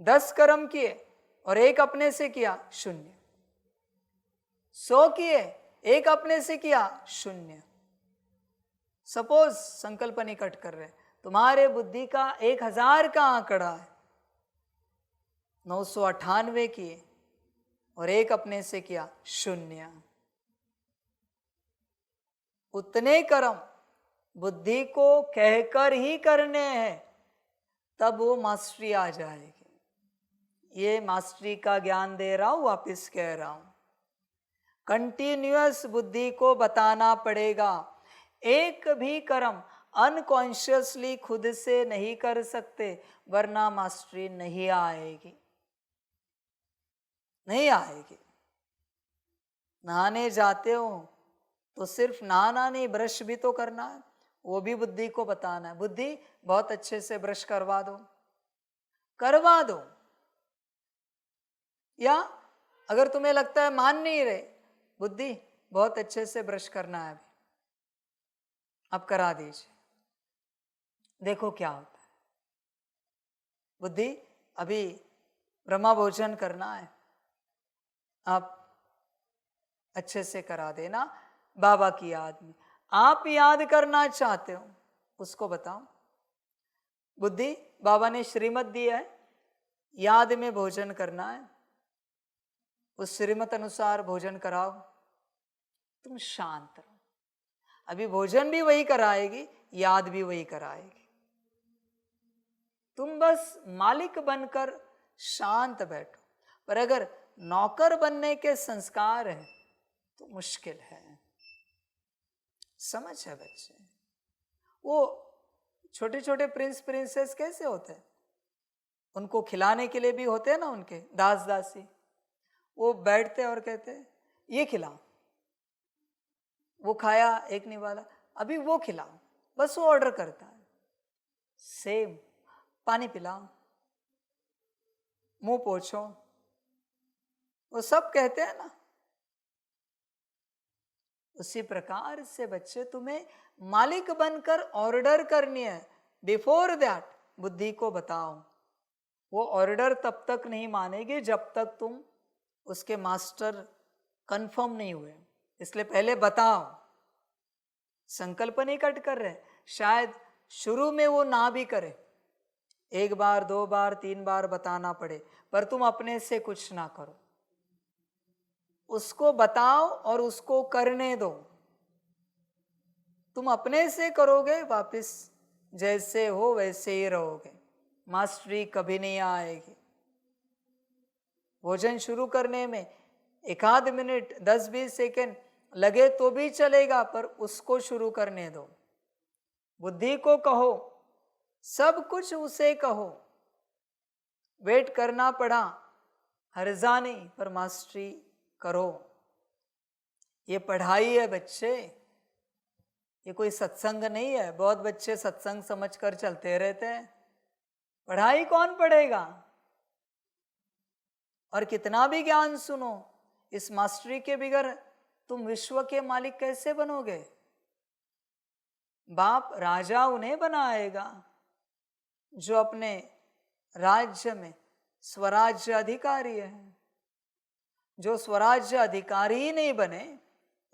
10 कर्म किए और एक अपने से किया, शून्य। 100 किए, एक अपने से किया, शून्य। सपोज संकल्प निकट कर रहे, तुम्हारे बुद्धि का 1000 का आंकड़ा है, 998 किए और एक अपने से किया, शून्य। उतने कर्म बुद्धि को कहकर ही करने हैं, तब वो मास्टरी आ जाएगी। ये मास्टरी का ज्ञान दे रहा हूं, वापिस कह रहा हूं। कंटिन्यूअस बुद्धि को बताना पड़ेगा। एक भी कर्म अनकॉन्शियसली खुद से नहीं कर सकते, वरना मास्टरी नहीं आएगी, नहीं आएगी। नहाने जाते हो तो सिर्फ नहाना नहीं, ब्रश भी तो करना है, वो भी बुद्धि को बताना है। बुद्धि बहुत अच्छे से ब्रश करवा दो, करवा दो। या अगर तुम्हें लगता है मान नहीं रहे, बुद्धि बहुत अच्छे से ब्रश करना है, अभी अब करा दीजिए, देखो क्या होता है। बुद्धि अभी ब्रह्मा भोजन करना है, आप अच्छे से करा देना बाबा की याद में। आप याद करना चाहते हो, उसको बताओ। बुद्धि बाबा ने श्रीमत दिया है, याद में भोजन करना है, उस श्रीमत अनुसार भोजन कराओ, तुम शांत रहो। अभी भोजन भी वही कराएगी, याद भी वही कराएगी। तुम बस मालिक बनकर शांत बैठो। पर अगर नौकर बनने के संस्कार है तो मुश्किल है। समझ है बच्चे? वो छोटे छोटे प्रिंस प्रिंसेस कैसे होते हैं, उनको खिलाने के लिए भी होते हैं ना उनके दास दासी, वो बैठते और कहते ये खिलाओ, वो खाया एक नहीं वाला, अभी वो खिलाओ, बस वो ऑर्डर करता है। सेम, पानी पिलाओ, मुंह पोछो, वो सब कहते हैं ना। उसी प्रकार से बच्चे तुम्हें मालिक बनकर ऑर्डर करनी है। बिफोर दैट बुद्धि को बताओ, वो ऑर्डर तब तक नहीं मानेगी जब तक तुम उसके मास्टर कंफर्म नहीं हुए। इसलिए पहले बताओ। संकल्प नहीं कट कर रहे, शायद शुरू में वो ना भी करे, एक बार दो बार तीन बार बताना पड़े, पर तुम अपने से कुछ ना करो, उसको बताओ और उसको करने दो। तुम अपने से करोगे, वापस जैसे हो वैसे ही रहोगे, मास्टरी कभी नहीं आएगी। भोजन शुरू करने में एक आध मिनट 10-20 सेकेंड लगे तो भी चलेगा, पर उसको शुरू करने दो। बुद्धि को कहो, सब कुछ उसे कहो, वेट करना पड़ा हर्जा नहीं, पर मास्टरी करो। ये पढ़ाई है बच्चे, ये कोई सत्संग नहीं है। बहुत बच्चे सत्संग समझकर चलते रहते हैं, पढ़ाई कौन पढ़ेगा? और कितना भी ज्ञान सुनो, इस मास्टरी के बगैर तुम विश्व के मालिक कैसे बनोगे? बाप राजा उन्हें बनाएगा जो अपने राज्य में स्वराज्य अधिकारी है। जो स्वराज्य अधिकारी ही नहीं बने,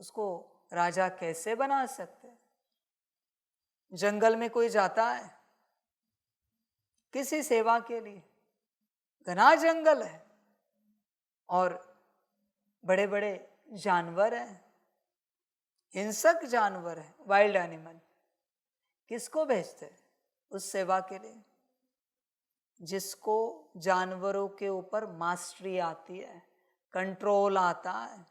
उसको राजा कैसे बना सकते? जंगल में कोई जाता है किसी सेवा के लिए, घना जंगल है और बड़े बड़े जानवर हैं, हिंसक जानवर है, वाइल्ड एनिमल, किसको भेजते उस सेवा के लिए? जिसको जानवरों के ऊपर मास्टरी आती है, कंट्रोल आता है।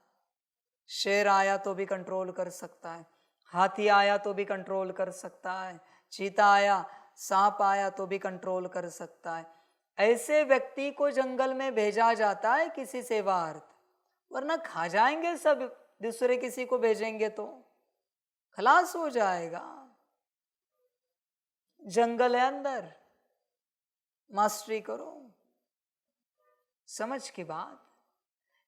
शेर आया तो भी कंट्रोल कर सकता है, हाथी आया तो भी कंट्रोल कर सकता है, चीता आया, सांप आया तो भी कंट्रोल कर सकता है। ऐसे व्यक्ति को जंगल में भेजा जाता है किसी सेवार्थ, वरना खा जाएंगे सब, दूसरे किसी को भेजेंगे तो खलास हो जाएगा। जंगल है अंदर, मास्टरी करो। समझ की बात।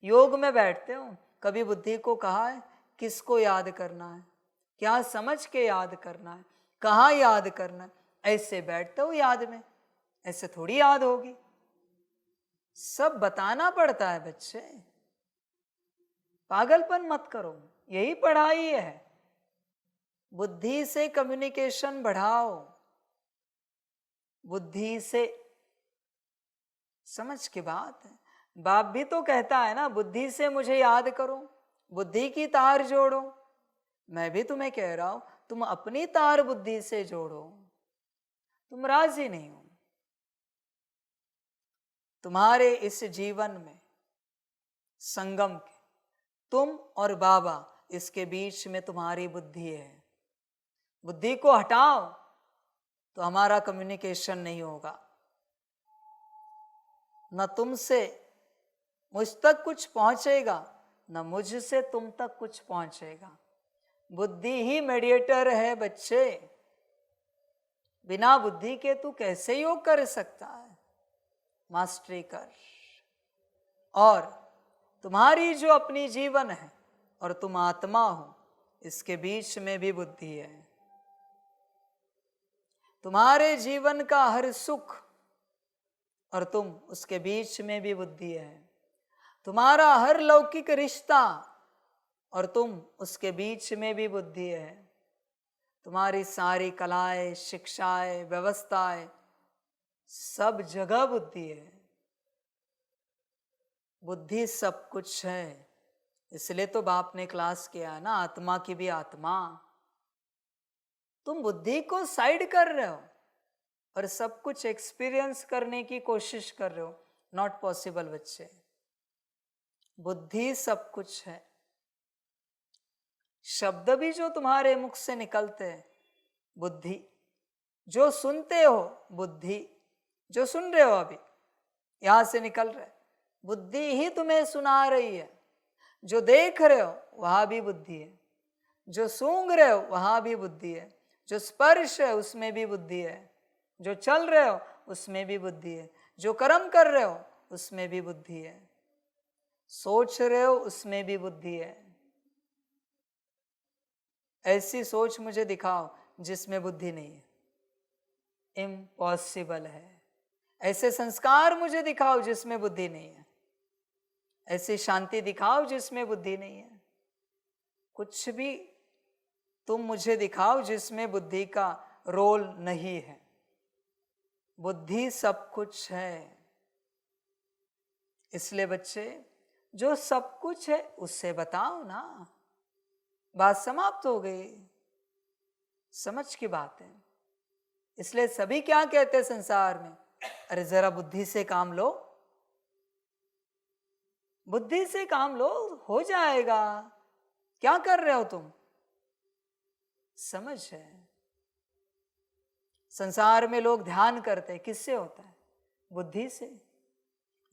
योग में बैठते हो, कभी बुद्धि को कहा है किसको याद करना है, क्या समझ के याद करना है, कहाँ याद करना है? ऐसे बैठते हो याद में, ऐसे थोड़ी याद होगी, सब बताना पड़ता है बच्चे। पागलपन मत करो, यही पढ़ाई है। बुद्धि से कम्युनिकेशन बढ़ाओ, बुद्धि से। समझ की बात है। बाप भी तो कहता है ना, बुद्धि से मुझे याद करो, बुद्धि की तार जोड़ो। मैं भी तुम्हें कह रहा हूं, तुम अपनी तार बुद्धि से जोड़ो। तुम राजी नहीं हो। तुम्हारे इस जीवन में संगम के, तुम और बाबा, इसके बीच में तुम्हारी बुद्धि है। बुद्धि को हटाओ तो हमारा कम्युनिकेशन नहीं होगा, न तुमसे मुझ तक कुछ पहुंचेगा, न मुझसे तुम तक कुछ पहुंचेगा। बुद्धि ही मीडिएटर है बच्चे। बिना बुद्धि के तू कैसे योग कर सकता है? मास्टरी कर। और तुम्हारी जो अपनी जीवन है और तुम आत्मा हो, इसके बीच में भी बुद्धि है। तुम्हारे जीवन का हर सुख और तुम उसके बीच में भी बुद्धि है। तुम्हारा हर लौकिक रिश्ता और तुम उसके बीच में भी बुद्धि है। तुम्हारी सारी कलाएं, शिक्षाएं, व्यवस्थाएं, सब जगह बुद्धि है। बुद्धि सब कुछ है। इसलिए तो बाप ने क्लास किया है ना, आत्मा की भी आत्मा। तुम बुद्धि को साइड कर रहे हो और सब कुछ एक्सपीरियंस करने की कोशिश कर रहे हो। नॉट पॉसिबल बच्चे। बुद्धि सब कुछ है। शब्द भी जो तुम्हारे मुख से निकलते हैं, बुद्धि। जो सुनते हो, बुद्धि। जो सुन रहे हो अभी यहां से निकल रहे, बुद्धि ही तुम्हें सुना रही है। जो देख रहे हो वहां भी बुद्धि है। जो सूंघ रहे हो वहां भी बुद्धि है। जो स्पर्श है उसमें भी बुद्धि है। जो चल रहे हो उसमें भी बुद्धि है। जो कर्म कर रहे हो उसमें भी बुद्धि है। सोच रहे हो उसमें भी बुद्धि है। ऐसी सोच मुझे दिखाओ जिसमें बुद्धि नहीं है, इम्पॉसिबल है। ऐसे संस्कार मुझे दिखाओ जिसमें बुद्धि नहीं है। ऐसी शांति दिखाओ जिसमें बुद्धि नहीं है। कुछ भी तुम मुझे दिखाओ जिसमें बुद्धि का रोल नहीं है। बुद्धि सब कुछ है। इसलिए बच्चे, जो सब कुछ है उससे बताओ ना। बात समाप्त हो गई। समझ की बात है। इसलिए सभी क्या कहते हैं संसार में, अरे जरा बुद्धि से काम लो, बुद्धि से काम लो, हो जाएगा। क्या कर रहे हो तुम? समझ है। संसार में लोग ध्यान करते हैं, किससे होता है? बुद्धि से।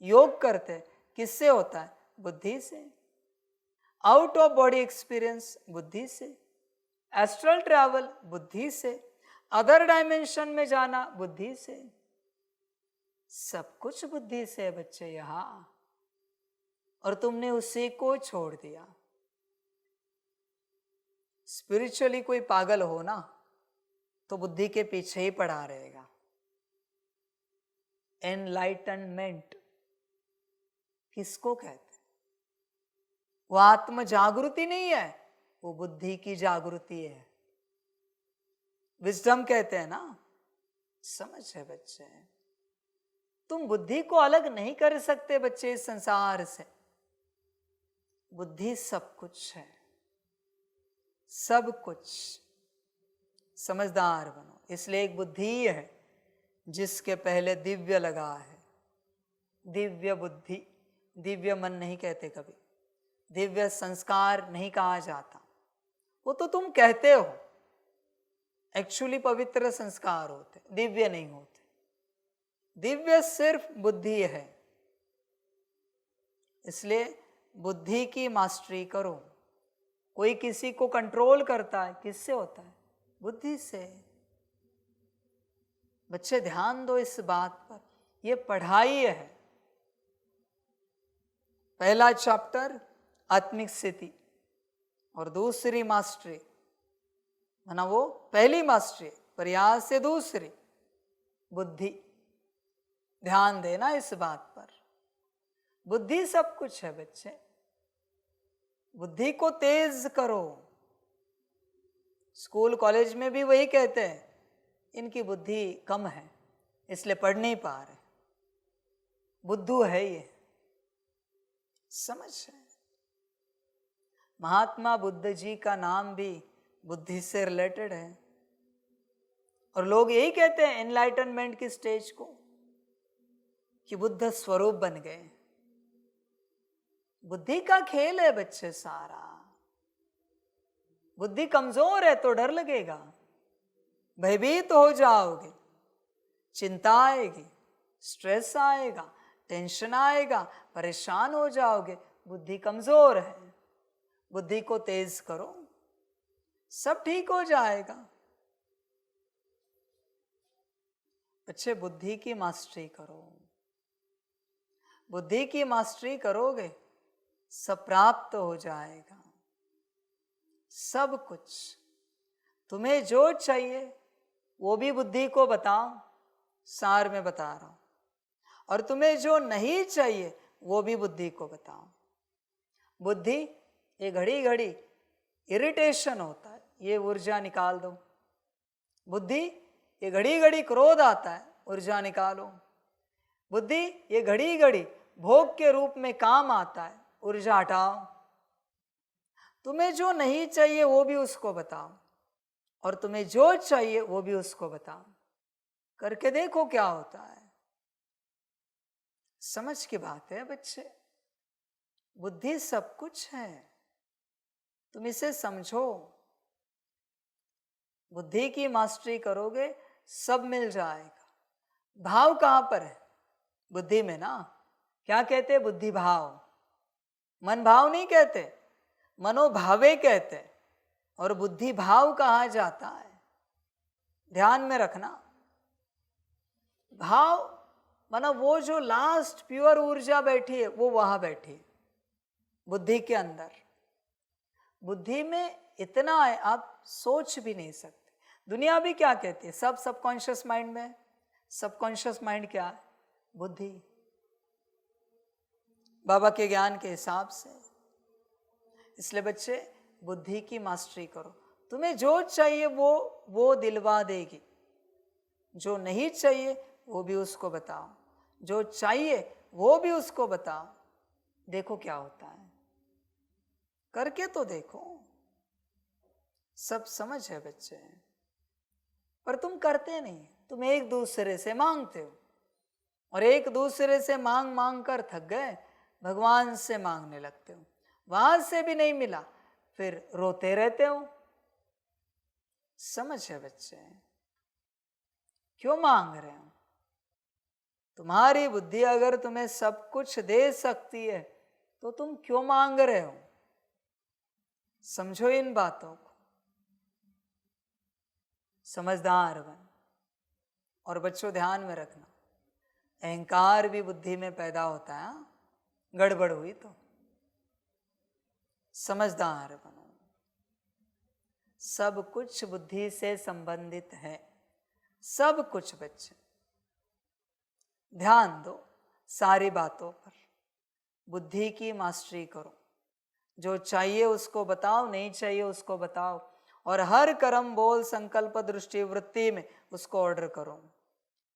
योग करते हैं, किससे होता है? बुद्धि से। आउट ऑफ बॉडी एक्सपीरियंस, बुद्धि से। एस्ट्रल ट्रैवल, बुद्धि से। अदर डायमेंशन में जाना, बुद्धि से। सब कुछ बुद्धि से है बच्चे यहां, और तुमने उसी को छोड़ दिया। स्पिरिचुअली कोई पागल हो ना तो बुद्धि के पीछे ही पड़ा रहेगा। एनलाइटनमेंट किसको कहते हैं? वो आत्म जागृति नहीं है, वो बुद्धि की जागृति है। विजडम कहते हैं ना। समझ है बच्चे। तुम बुद्धि को अलग नहीं कर सकते बच्चे इस संसार से। बुद्धि सब कुछ है, सब कुछ। समझदार बनो। इसलिए एक बुद्धि है जिसके पहले दिव्य लगा है। दिव्य बुद्धि। दिव्य मन नहीं कहते कभी, दिव्य संस्कार नहीं कहा जाता। वो तो तुम कहते हो, एक्चुअली पवित्र संस्कार होते, दिव्य नहीं होते। दिव्य सिर्फ बुद्धि है। इसलिए बुद्धि की मास्टरी करो। कोई किसी को कंट्रोल करता है, किससे होता है? बुद्धि से। बच्चे ध्यान दो इस बात पर, ये पढ़ाई है। पहला चैप्टर आत्मिक स्थिति और दूसरी मास्टरी, माना वो पहली मास्टरी, प्रयास से दूसरी बुद्धि। ध्यान देना इस बात पर। बुद्धि सब कुछ है बच्चे। बुद्धि को तेज करो। स्कूल कॉलेज में भी वही कहते हैं, इनकी बुद्धि कम है इसलिए पढ़ नहीं पा रहे, बुद्धू है ये। समझ है। महात्मा बुद्ध जी का नाम भी बुद्धि से रिलेटेड है। और लोग यही कहते हैं एनलाइटनमेंट की स्टेज को, कि बुद्ध स्वरूप बन गए। बुद्धि का खेल है बच्चे सारा। बुद्धि कमजोर है तो डर लगेगा, भयभीत हो जाओगे, चिंता आएगी, स्ट्रेस आएगा, टेंशन आएगा, परेशान हो जाओगे। बुद्धि कमजोर है, बुद्धि को तेज करो, सब ठीक हो जाएगा। बच्चे बुद्धि की मास्टरी करो, बुद्धि की मास्टरी करोगे सब प्राप्त हो जाएगा। सब कुछ तुम्हें जो चाहिए वो भी बुद्धि को बताओ, सार में बता रहा हूं, और तुम्हें जो नहीं चाहिए वो भी बुद्धि को बताओ। बुद्धि ये घड़ी घड़ी इरिटेशन होता है, ये ऊर्जा निकाल दो। बुद्धि ये घड़ी घड़ी क्रोध आता है, ऊर्जा निकालो। बुद्धि ये घड़ी घड़ी भोग के रूप में काम आता है, ऊर्जा हटाओ। तुम्हें जो नहीं चाहिए वो भी उसको बताओ, और तुम्हें जो चाहिए वो भी उसको बताओ। करके देखो क्या होता है। समझ की बात है बच्चे, बुद्धि सब कुछ है, तुम इसे समझो। बुद्धि की मास्टरी करोगे सब मिल जाएगा। भाव कहां पर है? बुद्धि में ना। क्या कहते? बुद्धि भाव। मन भाव नहीं कहते, मनोभावे कहते। और बुद्धि भाव कहा जाता है, ध्यान में रखना। भाव माना वो जो लास्ट प्योर ऊर्जा बैठी है वो वहां बैठी है बुद्धि के अंदर। बुद्धि में इतना है आप सोच भी नहीं सकते। दुनिया भी क्या कहती है? सब सबकॉन्शियस माइंड में। सबकॉन्शियस माइंड क्या है? बुद्धि। बाबा के ज्ञान के हिसाब से। इसलिए बच्चे बुद्धि की मास्टरी करो। तुम्हें जो चाहिए वो दिलवा देगी, जो नहीं चाहिए वो भी उसको बताओ, जो चाहिए वो भी उसको बताओ। देखो क्या होता है, करके तो देखो। सब समझ है बच्चे, पर तुम करते नहीं। तुम एक दूसरे से मांगते हो, और एक दूसरे से मांग मांग कर थक गए, भगवान से मांगने लगते हो। वहां से भी नहीं मिला, फिर रोते रहते हो। समझ है बच्चे, क्यों मांग रहे हो? तुम्हारी बुद्धि अगर तुम्हें सब कुछ दे सकती है तो तुम क्यों मांग रहे हो? समझो इन बातों को, समझदार बन। और बच्चों ध्यान में रखना, अहंकार भी बुद्धि में पैदा होता है। गड़बड़ हुई तो समझदार बनो। सब कुछ बुद्धि से संबंधित है, सब कुछ बच्चे। ध्यान दो सारी बातों पर। बुद्धि की मास्टरी करो। जो चाहिए उसको बताओ, नहीं चाहिए उसको बताओ। और हर कर्म, बोल, संकल्प, दृष्टि, वृत्ति में उसको ऑर्डर करो।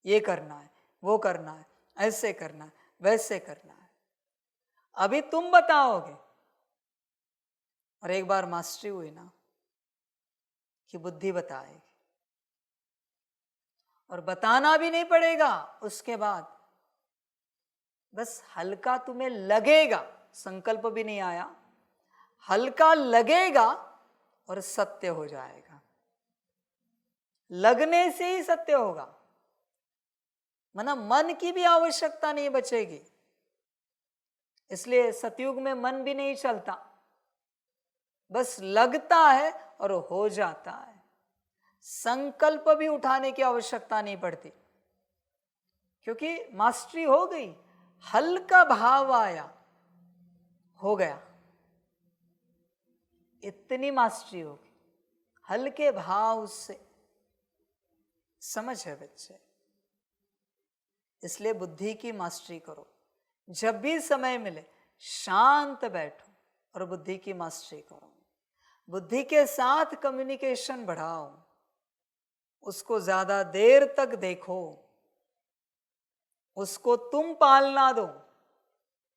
ये करना है, वो करना है, ऐसे करना है, वैसे करना है। अभी तुम बताओगे, और एक बार मास्टरी हुई ना कि बुद्धि बताएगी। और बताना भी नहीं पड़ेगा उसके बाद, बस हल्का तुम्हें लगेगा, संकल्प भी नहीं आया, हल्का लगेगा और सत्य हो जाएगा। लगने से ही सत्य होगा, माना मन की भी आवश्यकता नहीं बचेगी। इसलिए सतयुग में मन भी नहीं चलता, बस लगता है और हो जाता है। संकल्प भी उठाने की आवश्यकता नहीं पड़ती, क्योंकि मास्टरी हो गई। हल्का भाव आया, हो गया। इतनी मास्टरी होगी हल्के भाव से। समझ है बच्चे? इसलिए बुद्धि की मास्टरी करो। जब भी समय मिले शांत बैठो और बुद्धि की मास्टरी करो। बुद्धि के साथ कम्युनिकेशन बढ़ाओ, उसको ज्यादा देर तक देखो, उसको तुम पालना दो।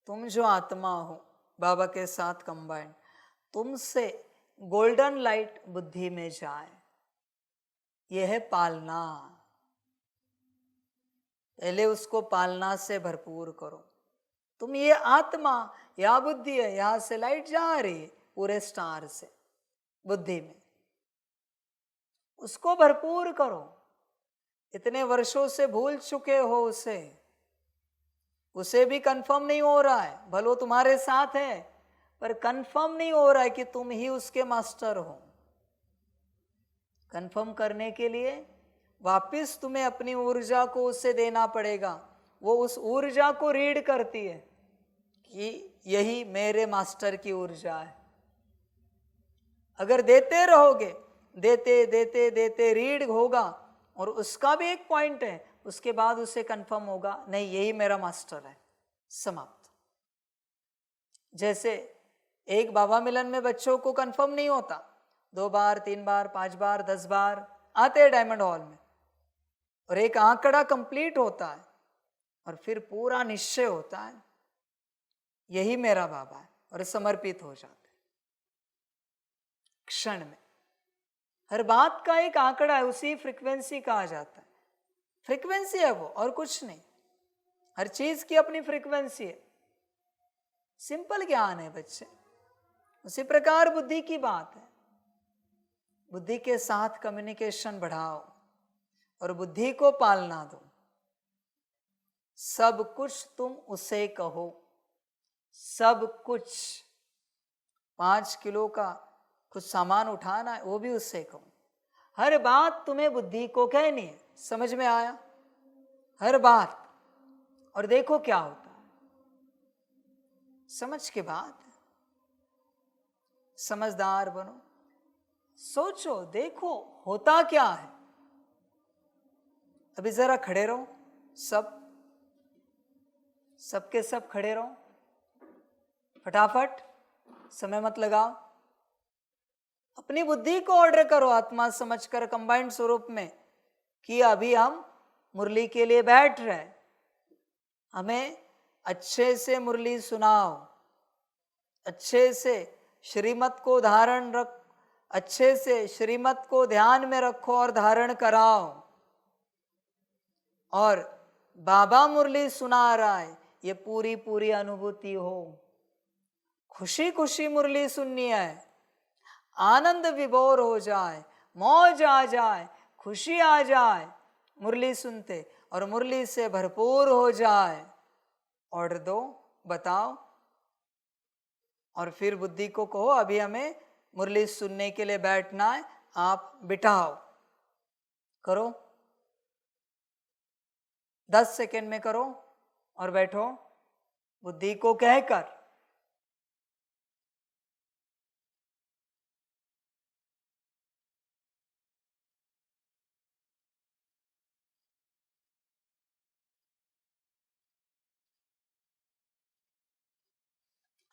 तुम जो आत्मा हो बाबा के साथ कंबाइंड, तुमसे गोल्डन लाइट बुद्धि में जाए, यह है पालना। पहले उसको पालना से भरपूर करो। तुम ये आत्मा या बुद्धि है, यहां से लाइट जा रही है पूरे स्टार से बुद्धि में, उसको भरपूर करो। इतने वर्षों से भूल चुके हो उसे भी कंफर्म नहीं हो रहा है, भले वो तुम्हारे साथ है पर कंफर्म नहीं हो रहा है कि तुम ही उसके मास्टर हो। कंफर्म करने के लिए वापस तुम्हें अपनी ऊर्जा को उसे देना पड़ेगा। वो उस ऊर्जा को रीड करती है कि यही मेरे मास्टर की ऊर्जा है। अगर देते रहोगे, देते देते देते रीड होगा और उसका भी एक पॉइंट है, उसके बाद उसे कंफर्म होगा नहीं यही मेरा मास्टर है, समाप्त। जैसे एक बाबा मिलन में बच्चों को कंफर्म नहीं होता, 2 बार 3 बार 5 बार 10 बार आते हैं डायमंड हॉल में और एक आंकड़ा कंप्लीट होता है और फिर पूरा निश्चय होता है यही मेरा बाबा है और समर्पित हो जाते हैं क्षण में। हर बात का एक आंकड़ा है, उसी फ्रीक्वेंसी कहा जाता है। फ्रीक्वेंसी है वो और कुछ नहीं। हर चीज की अपनी फ्रीक्वेंसी है। सिंपल ज्ञान है बच्चे। उसी प्रकार बुद्धि की बात है। बुद्धि के साथ कम्युनिकेशन बढ़ाओ और बुद्धि को पालना दो। सब कुछ तुम उसे कहो, सब कुछ। 5 किलो का कुछ सामान उठाना है वो भी उससे कहो। हर बात तुम्हें बुद्धि को कहनी है। समझ में आया? हर बात। और देखो क्या होता है। समझ के बाद समझदार बनो, सोचो, देखो होता क्या है। अभी जरा खड़े रहो, सबके सब खड़े रहो, फटाफट, समय मत लगाओ। अपनी बुद्धि को ऑर्डर करो आत्मा समझकर कंबाइंड स्वरूप में कि अभी हम मुरली के लिए बैठ रहे हैं, हमें अच्छे से मुरली सुनाओ, अच्छे से श्रीमत को धारण रख, अच्छे से श्रीमत को ध्यान में रखो और धारण कराओ। और बाबा मुरली सुना रहा है, ये पूरी पूरी अनुभूति हो। खुशी खुशी मुरली सुननी है, आनंद विभोर हो जाए, मौज आ जाए, खुशी आ जाए मुरली सुनते और मुरली से भरपूर हो जाए। ऑर्डर दो, बताओ। और फिर बुद्धि को कहो अभी हमें मुरली सुनने के लिए बैठना है, आप बिठाओ। करो, 10 सेकेंड में करो और बैठो बुद्धि को कहकर।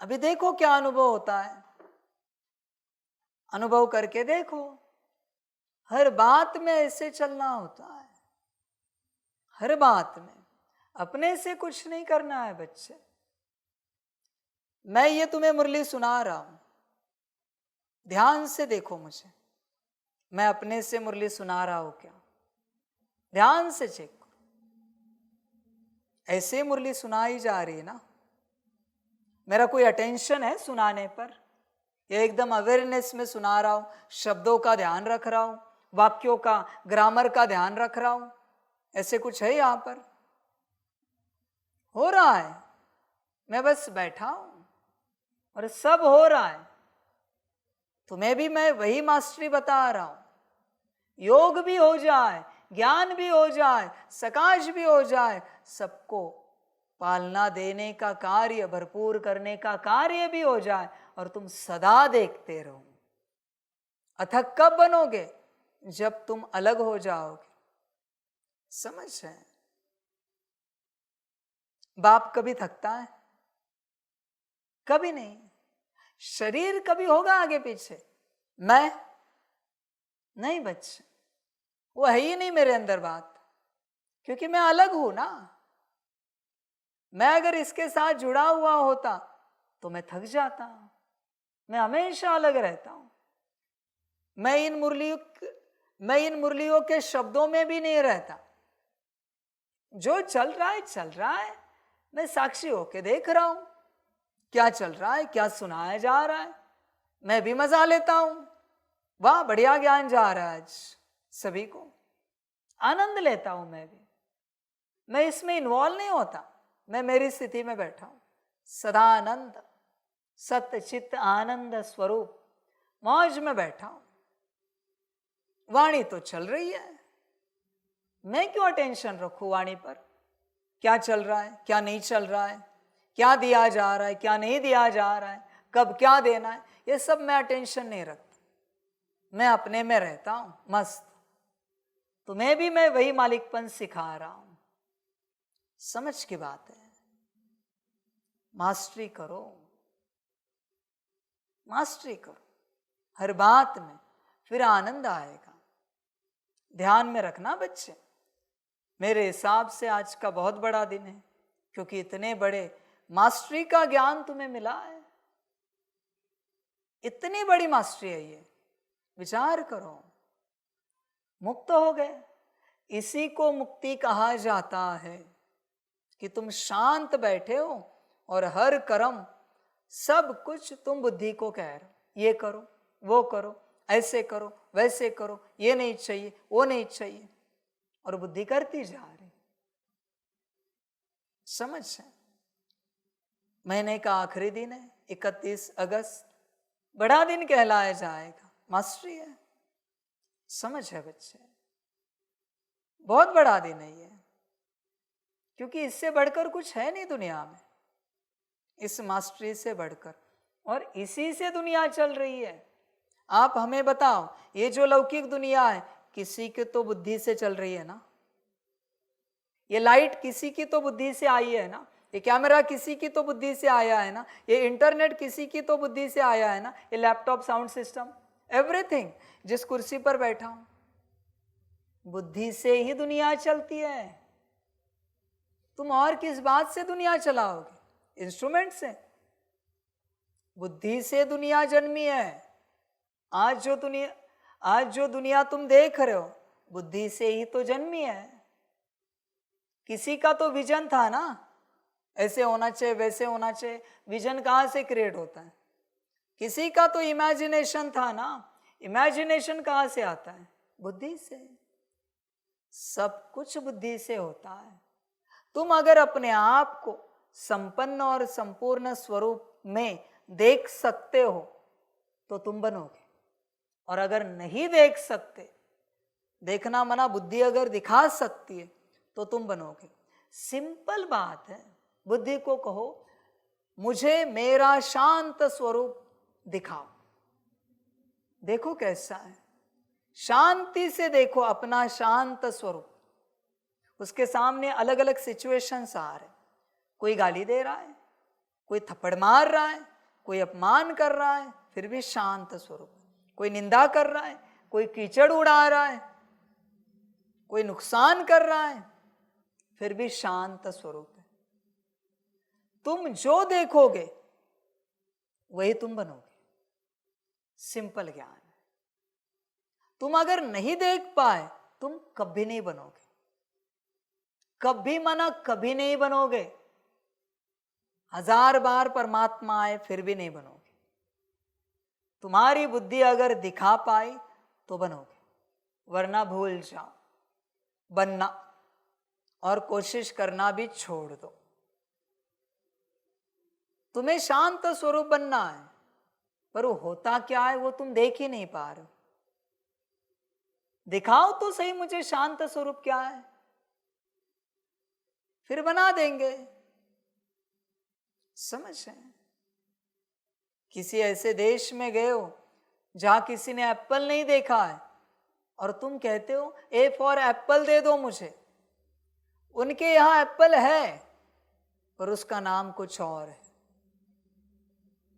अभी देखो क्या अनुभव होता है, अनुभव करके देखो। हर बात में ऐसे चलना होता है, हर बात में। अपने से कुछ नहीं करना है बच्चे। मैं ये तुम्हें मुरली सुना रहा हूं, ध्यान से देखो मुझे, मैं अपने से मुरली सुना रहा हूं क्या? ध्यान से चेक करो। ऐसे मुरली सुनाई जा रही है ना? मेरा कोई अटेंशन है सुनाने पर? ये एकदम अवेयरनेस में सुना रहा हूं, शब्दों का ध्यान रख रहा हूं, वाक्यों का, ग्रामर का ध्यान रख रहा हूं? ऐसे कुछ है यहां पर? हो रहा है, मैं बस बैठा हूं और सब हो रहा है। तुम्हें भी मैं वही मास्टरी बता रहा हूं। योग भी हो जाए, ज्ञान भी हो जाए, सकाश भी हो जाए, सबको पालना देने का कार्य, भरपूर करने का कार्य भी हो जाए और तुम सदा देखते रहो। अथक कब बनोगे? जब तुम अलग हो जाओगे। समझ है? बाप कभी थकता है? कभी नहीं। शरीर कभी होगा आगे पीछे? मैं नहीं बच्चे, वो है ही नहीं मेरे अंदर बात, क्योंकि मैं अलग हूं ना। मैं अगर इसके साथ जुड़ा हुआ होता तो मैं थक जाता। मैं हमेशा अलग रहता हूं। मैं इन मुरलियों के शब्दों में भी नहीं रहता। जो चल रहा है चल रहा है, मैं साक्षी होके देख रहा हूं क्या चल रहा है, क्या सुनाया जा रहा है। मैं भी मजा लेता हूं। वाह, बढ़िया ज्ञान जा रहा है आज, सभी को आनंद लेता हूं। मैं इसमें इन्वॉल्व नहीं होता, मैं मेरी स्थिति में बैठा हूं, सदा आनंद, सत्य चित्त आनंद स्वरूप मौज में बैठा हूं। वाणी तो चल रही है, मैं क्यों टेंशन रखूं वाणी पर? क्या चल रहा है, क्या नहीं चल रहा है, क्या दिया जा रहा है, क्या नहीं दिया जा रहा है, कब क्या देना है, ये सब मैं टेंशन नहीं रखता। मैं अपने में रहता हूं मस्त। तुम्हें भी मैं वही मालिकपन सिखा रहा हूं। समझ की बात है, मास्टरी करो, मास्टरी करो हर बात में, फिर आनंद आएगा। ध्यान में रखना बच्चे, मेरे हिसाब से आज का बहुत बड़ा दिन है, क्योंकि इतने बड़े मास्टरी का ज्ञान तुम्हें मिला है। इतनी बड़ी मास्टरी है ये, विचार करो। मुक्त हो गए, इसी को मुक्ति कहा जाता है कि तुम शांत बैठे हो और हर कर्म सब कुछ तुम बुद्धि को कह रहे हो, ये करो वो करो, ऐसे करो वैसे करो, ये नहीं चाहिए वो नहीं चाहिए, और बुद्धि करती जा रही। समझ है? महीने का आखिरी दिन है 31 अगस्त, बड़ा दिन कहलाया जाएगा, मास्टरी है। समझ है बच्चे, बहुत बड़ा दिन है ये, क्योंकि इससे बढ़कर कुछ है नहीं दुनिया में, इस मास्टरी से बढ़कर, और इसी से दुनिया चल रही है। आप हमें बताओ, ये जो लौकिक दुनिया है किसी के तो बुद्धि से चल रही है ना, ये लाइट किसी की तो बुद्धि से आई है ना, ये कैमरा किसी की तो बुद्धि से आया है ना, ये इंटरनेट किसी की तो बुद्धि से आया है ना, ये लैपटॉप, साउंड सिस्टम, एवरीथिंग, जिस कुर्सी पर बैठा हूं, बुद्धि से ही दुनिया चलती है। तुम और किस बात से दुनिया चलाओगे? इंस्ट्रूमेंट से। बुद्धि से दुनिया जन्मी है। आज जो दुनिया तुम देख रहे हो, बुद्धि से ही तो जन्मी है। किसी का तो विजन था ना, ऐसे होना चाहिए वैसे होना चाहिए, विजन कहाँ से क्रिएट होता है? किसी का तो इमेजिनेशन था ना, इमेजिनेशन कहाँ से आता है? बुद्धि से। सब कुछ बुद्धि से होता है। तुम अगर अपने आप को संपन्न और संपूर्ण स्वरूप में देख सकते हो तो तुम बनोगे, और अगर नहीं देख सकते, देखना मना, बुद्धि अगर दिखा सकती है तो तुम बनोगे। सिंपल बात है। बुद्धि को कहो मुझे मेरा शांत स्वरूप दिखाओ, देखो कैसा है, शांति से देखो अपना शांत स्वरूप। उसके सामने अलग अलग सिचुएशंस आ रहे, कोई गाली दे रहा है, कोई थप्पड़ मार रहा है, कोई अपमान कर रहा है, फिर भी शांत स्वरूप। कोई निंदा कर रहा है, कोई कीचड़ उड़ा रहा है, कोई नुकसान कर रहा है, फिर भी शांत स्वरूप है। तुम जो देखोगे वही तुम बनोगे। सिंपल ज्ञान है। तुम अगर नहीं देख पाए तुम कभी नहीं बनोगे, कभी मना कभी नहीं बनोगे। 1000 बार परमात्मा आए फिर भी नहीं बनोगे। तुम्हारी बुद्धि अगर दिखा पाई तो बनोगे, वरना भूल जाओ बनना, और कोशिश करना भी छोड़ दो। तुम्हें शांत स्वरूप बनना है, पर वो होता क्या है वो तुम देख ही नहीं पा रहे हो। दिखाओ तो सही मुझे शांत स्वरूप क्या है, फिर बना देंगे। समझ है? किसी ऐसे देश में गए हो जहां किसी ने एप्पल नहीं देखा है, और तुम कहते हो ए फॉर एप्पल दे दो मुझे। उनके यहां एप्पल है पर उसका नाम कुछ और है।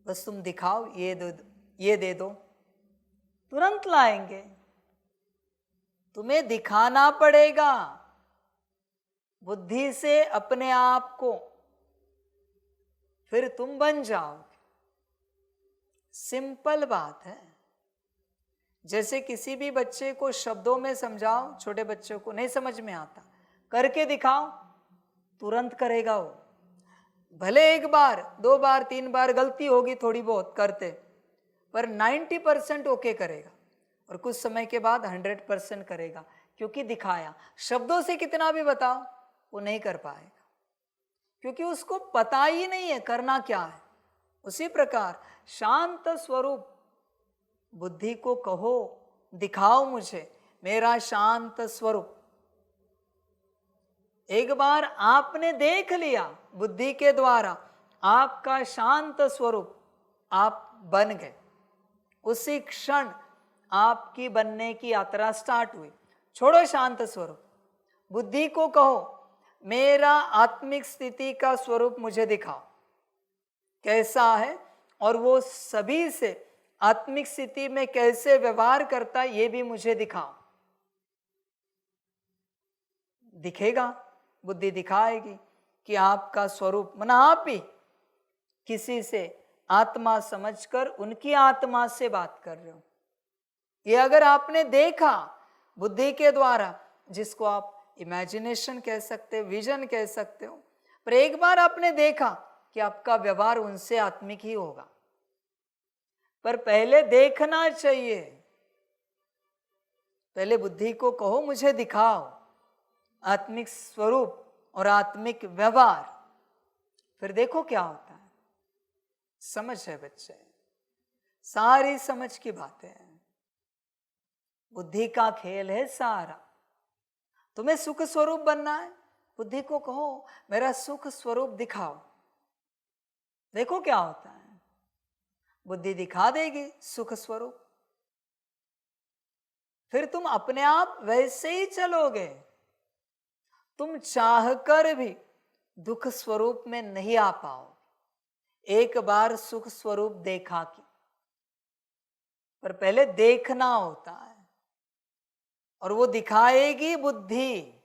बस तुम दिखाओ ये दे दो, तुरंत लाएंगे। तुम्हें दिखाना पड़ेगा बुद्धि से अपने आप को, फिर तुम बन जाओगे। सिंपल बात है। जैसे किसी भी बच्चे को शब्दों में समझाओ, छोटे बच्चों को नहीं समझ में आता, करके दिखाओ, तुरंत करेगा वो। भले 1 बार 2 बार 3 बार गलती होगी थोड़ी बहुत करते, पर 90% ओके करेगा। और कुछ समय के बाद 100% करेगा, क्योंकि दिखाया। शब्दों से कितना भी बताओ वो नहीं कर पाएगा, क्योंकि उसको पता ही नहीं है करना क्या है। उसी प्रकार शांत स्वरूप बुद्धि को कहो, दिखाओ मुझे मेरा शांत स्वरूप। एक बार आपने देख लिया बुद्धि के द्वारा आपका शांत स्वरूप, आप बन गए। उसी क्षण आपकी बनने की यात्रा स्टार्ट हुई। छोड़ो शांत स्वरूप, बुद्धि को कहो मेरा आत्मिक स्थिति का स्वरूप मुझे दिखाओ कैसा है, और वो सभी से आत्मिक स्थिति में कैसे व्यवहार करता है ये भी मुझे दिखाओ। दिखेगा, बुद्धि दिखाएगी कि आपका स्वरूप, माना आप ही किसी से आत्मा समझकर उनकी आत्मा से बात कर रहे हो। ये अगर आपने देखा बुद्धि के द्वारा, जिसको आप इमेजिनेशन कह सकते हो, विजन कह सकते हो, पर एक बार आपने देखा कि आपका व्यवहार उनसे आत्मिक ही होगा। पर पहले देखना चाहिए, पहले बुद्धि को कहो मुझे दिखाओ आत्मिक स्वरूप और आत्मिक व्यवहार, फिर देखो क्या होता है। समझ है बच्चे, सारी समझ की बातें हैं। बुद्धि का खेल है सारा। तुम्हें सुख स्वरूप बनना है, बुद्धि को कहो मेरा सुख स्वरूप दिखाओ, देखो क्या होता है। बुद्धि दिखा देगी सुख स्वरूप, फिर तुम अपने आप वैसे ही चलोगे। तुम चाहकर भी दुख स्वरूप में नहीं आ पाओगे, एक बार सुख स्वरूप देखा कि, पर पहले देखना होता है, और वो दिखाएगी बुद्धि।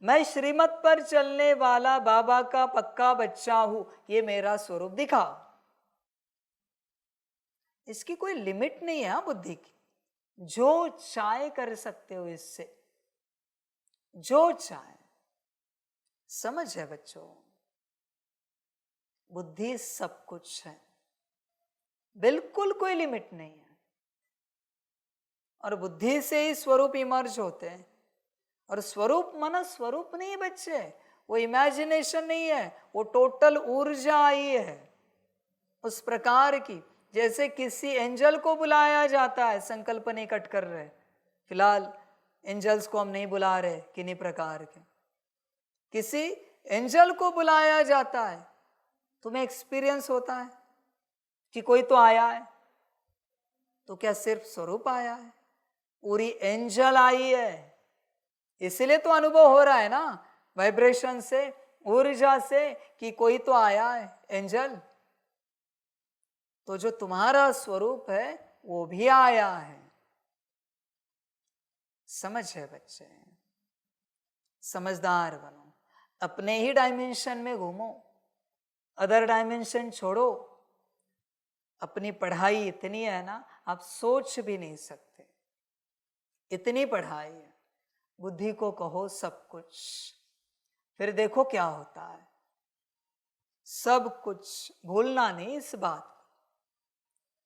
मैं श्रीमत पर चलने वाला बाबा का पक्का बच्चा हूं, ये मेरा स्वरूप दिखाओ। इसकी कोई लिमिट नहीं है बुद्धि की, जो चाहे कर सकते हो इससे, जो चाहे। समझ है बच्चों, बुद्धि सब कुछ है, बिल्कुल कोई लिमिट नहीं है। और बुद्धि से ही स्वरूप इमर्ज होते हैं। और स्वरूप माना स्वरूप नहीं है बच्चे, वो इमेजिनेशन नहीं है, वो टोटल ऊर्जा आई है उस प्रकार की, जैसे किसी एंजल को बुलाया जाता है। संकल्प नहीं कट कर रहे, फिलहाल एंजल्स को हम नहीं बुला रहे किन्हीं प्रकार के, किसी एंजल को बुलाया जाता है। तुम्हें एक्सपीरियंस होता है कि कोई तो आया है, तो क्या सिर्फ स्वरूप आया है? पूरी एंजल आई है, इसलिए तो अनुभव हो रहा है ना वाइब्रेशन से, ऊर्जा से, कि कोई तो आया है एंजल। तो जो तुम्हारा स्वरूप है वो भी आया है। समझ है बच्चे, समझदार बनो, अपने ही डायमेंशन में घूमो, अदर डायमेंशन छोड़ो। अपनी पढ़ाई इतनी है ना, आप सोच भी नहीं सकते, इतनी पढ़ाई है। बुद्धि को कहो सब कुछ, फिर देखो क्या होता है। सब कुछ भूलना नहीं इस बात।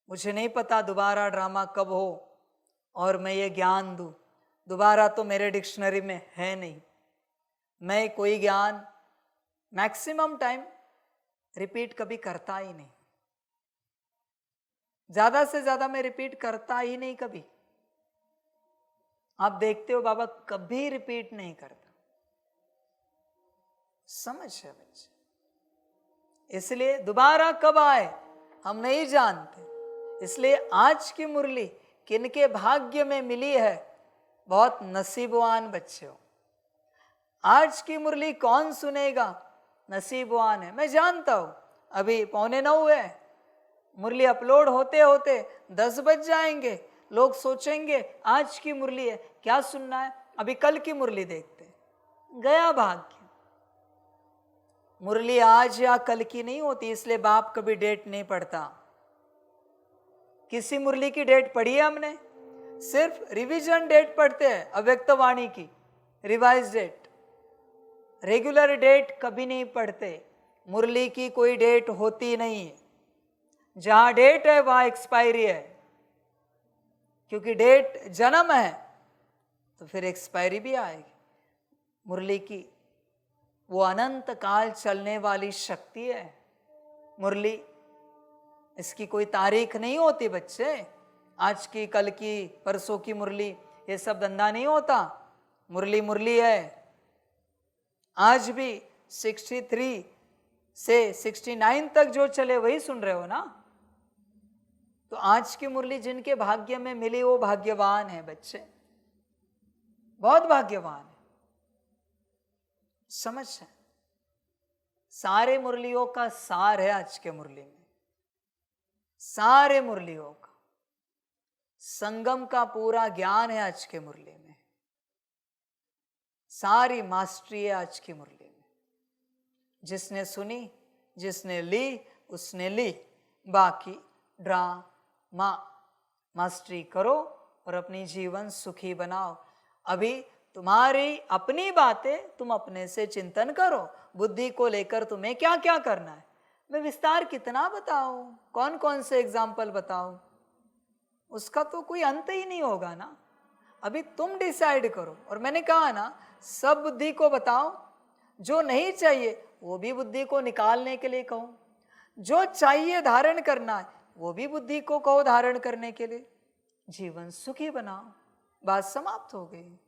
मुझे नहीं पता दोबारा ड्रामा कब हो और मैं ये ज्ञान दूं, दोबारा तो मेरे डिक्शनरी में है नहीं। मैं कोई ज्ञान मैक्सिमम टाइम रिपीट कभी करता ही नहीं, ज्यादा से ज्यादा मैं रिपीट करता ही नहीं कभी। आप देखते हो बाबा कभी रिपीट नहीं करता। समझ है बच्चे, इसलिए दोबारा कब आए हम नहीं जानते। इसलिए आज की मुरली किनके भाग्य में मिली है, बहुत नसीबवान बच्चे हो। आज की मुरली कौन सुनेगा, नसीबवान है। मैं जानता हूं अभी 8:45 है, मुरली अपलोड होते होते 10 बज जाएंगे। लोग सोचेंगे आज की मुरली है, क्या सुनना है, अभी कल की मुरली देखते। गया भाग्य। मुरली आज या कल की नहीं होती, इसलिए बाप कभी डेट नहीं पढ़ता। किसी मुरली की डेट पढ़ी है हमने? सिर्फ रिवीजन डेट पढ़ते हैं, अव्यक्त वाणी की रिवाइज डेट, रेगुलर डेट कभी नहीं पढ़ते। मुरली की कोई डेट होती नहीं है, जहां डेट है वहां एक्सपायरी है। क्योंकि डेट जन्म है तो फिर एक्सपायरी भी आएगी। मुरली की वो अनंत काल चलने वाली शक्ति है। मुरली, इसकी कोई तारीख नहीं होती बच्चे। आज की, कल की, परसों की मुरली, ये सब धंधा नहीं होता। मुरली मुरली है। आज भी 63 से 69 तक जो चले वही सुन रहे हो ना। तो आज की मुरली जिनके भाग्य में मिली वो भाग्यवान है बच्चे, बहुत भाग्यवान है। समझ है? सारे मुरलियों का सार है आज के मुरली में। सारे मुरलियों का संगम का पूरा ज्ञान है आज के मुरली में। सारी मास्टरी है आज की मुरली में। जिसने सुनी, जिसने ली, उसने ली। बाकी ड्रामा मास्टरी करो और अपनी जीवन सुखी बनाओ। अभी तुम्हारी अपनी बातें तुम अपने से चिंतन करो। बुद्धि को लेकर तुम्हें क्या क्या करना है, मैं विस्तार कितना बताऊं, कौन कौन से एग्जाम्पल बताऊं, उसका तो कोई अंत ही नहीं होगा ना। अभी तुम डिसाइड करो। और मैंने कहा ना, सब बुद्धि को बताओ। जो नहीं चाहिए वो भी बुद्धि को निकालने के लिए कहो। जो चाहिए धारण करना है वो भी बुद्धि को कहो धारण करने के लिए। जीवन सुखी बनाओ। बात समाप्त हो गई।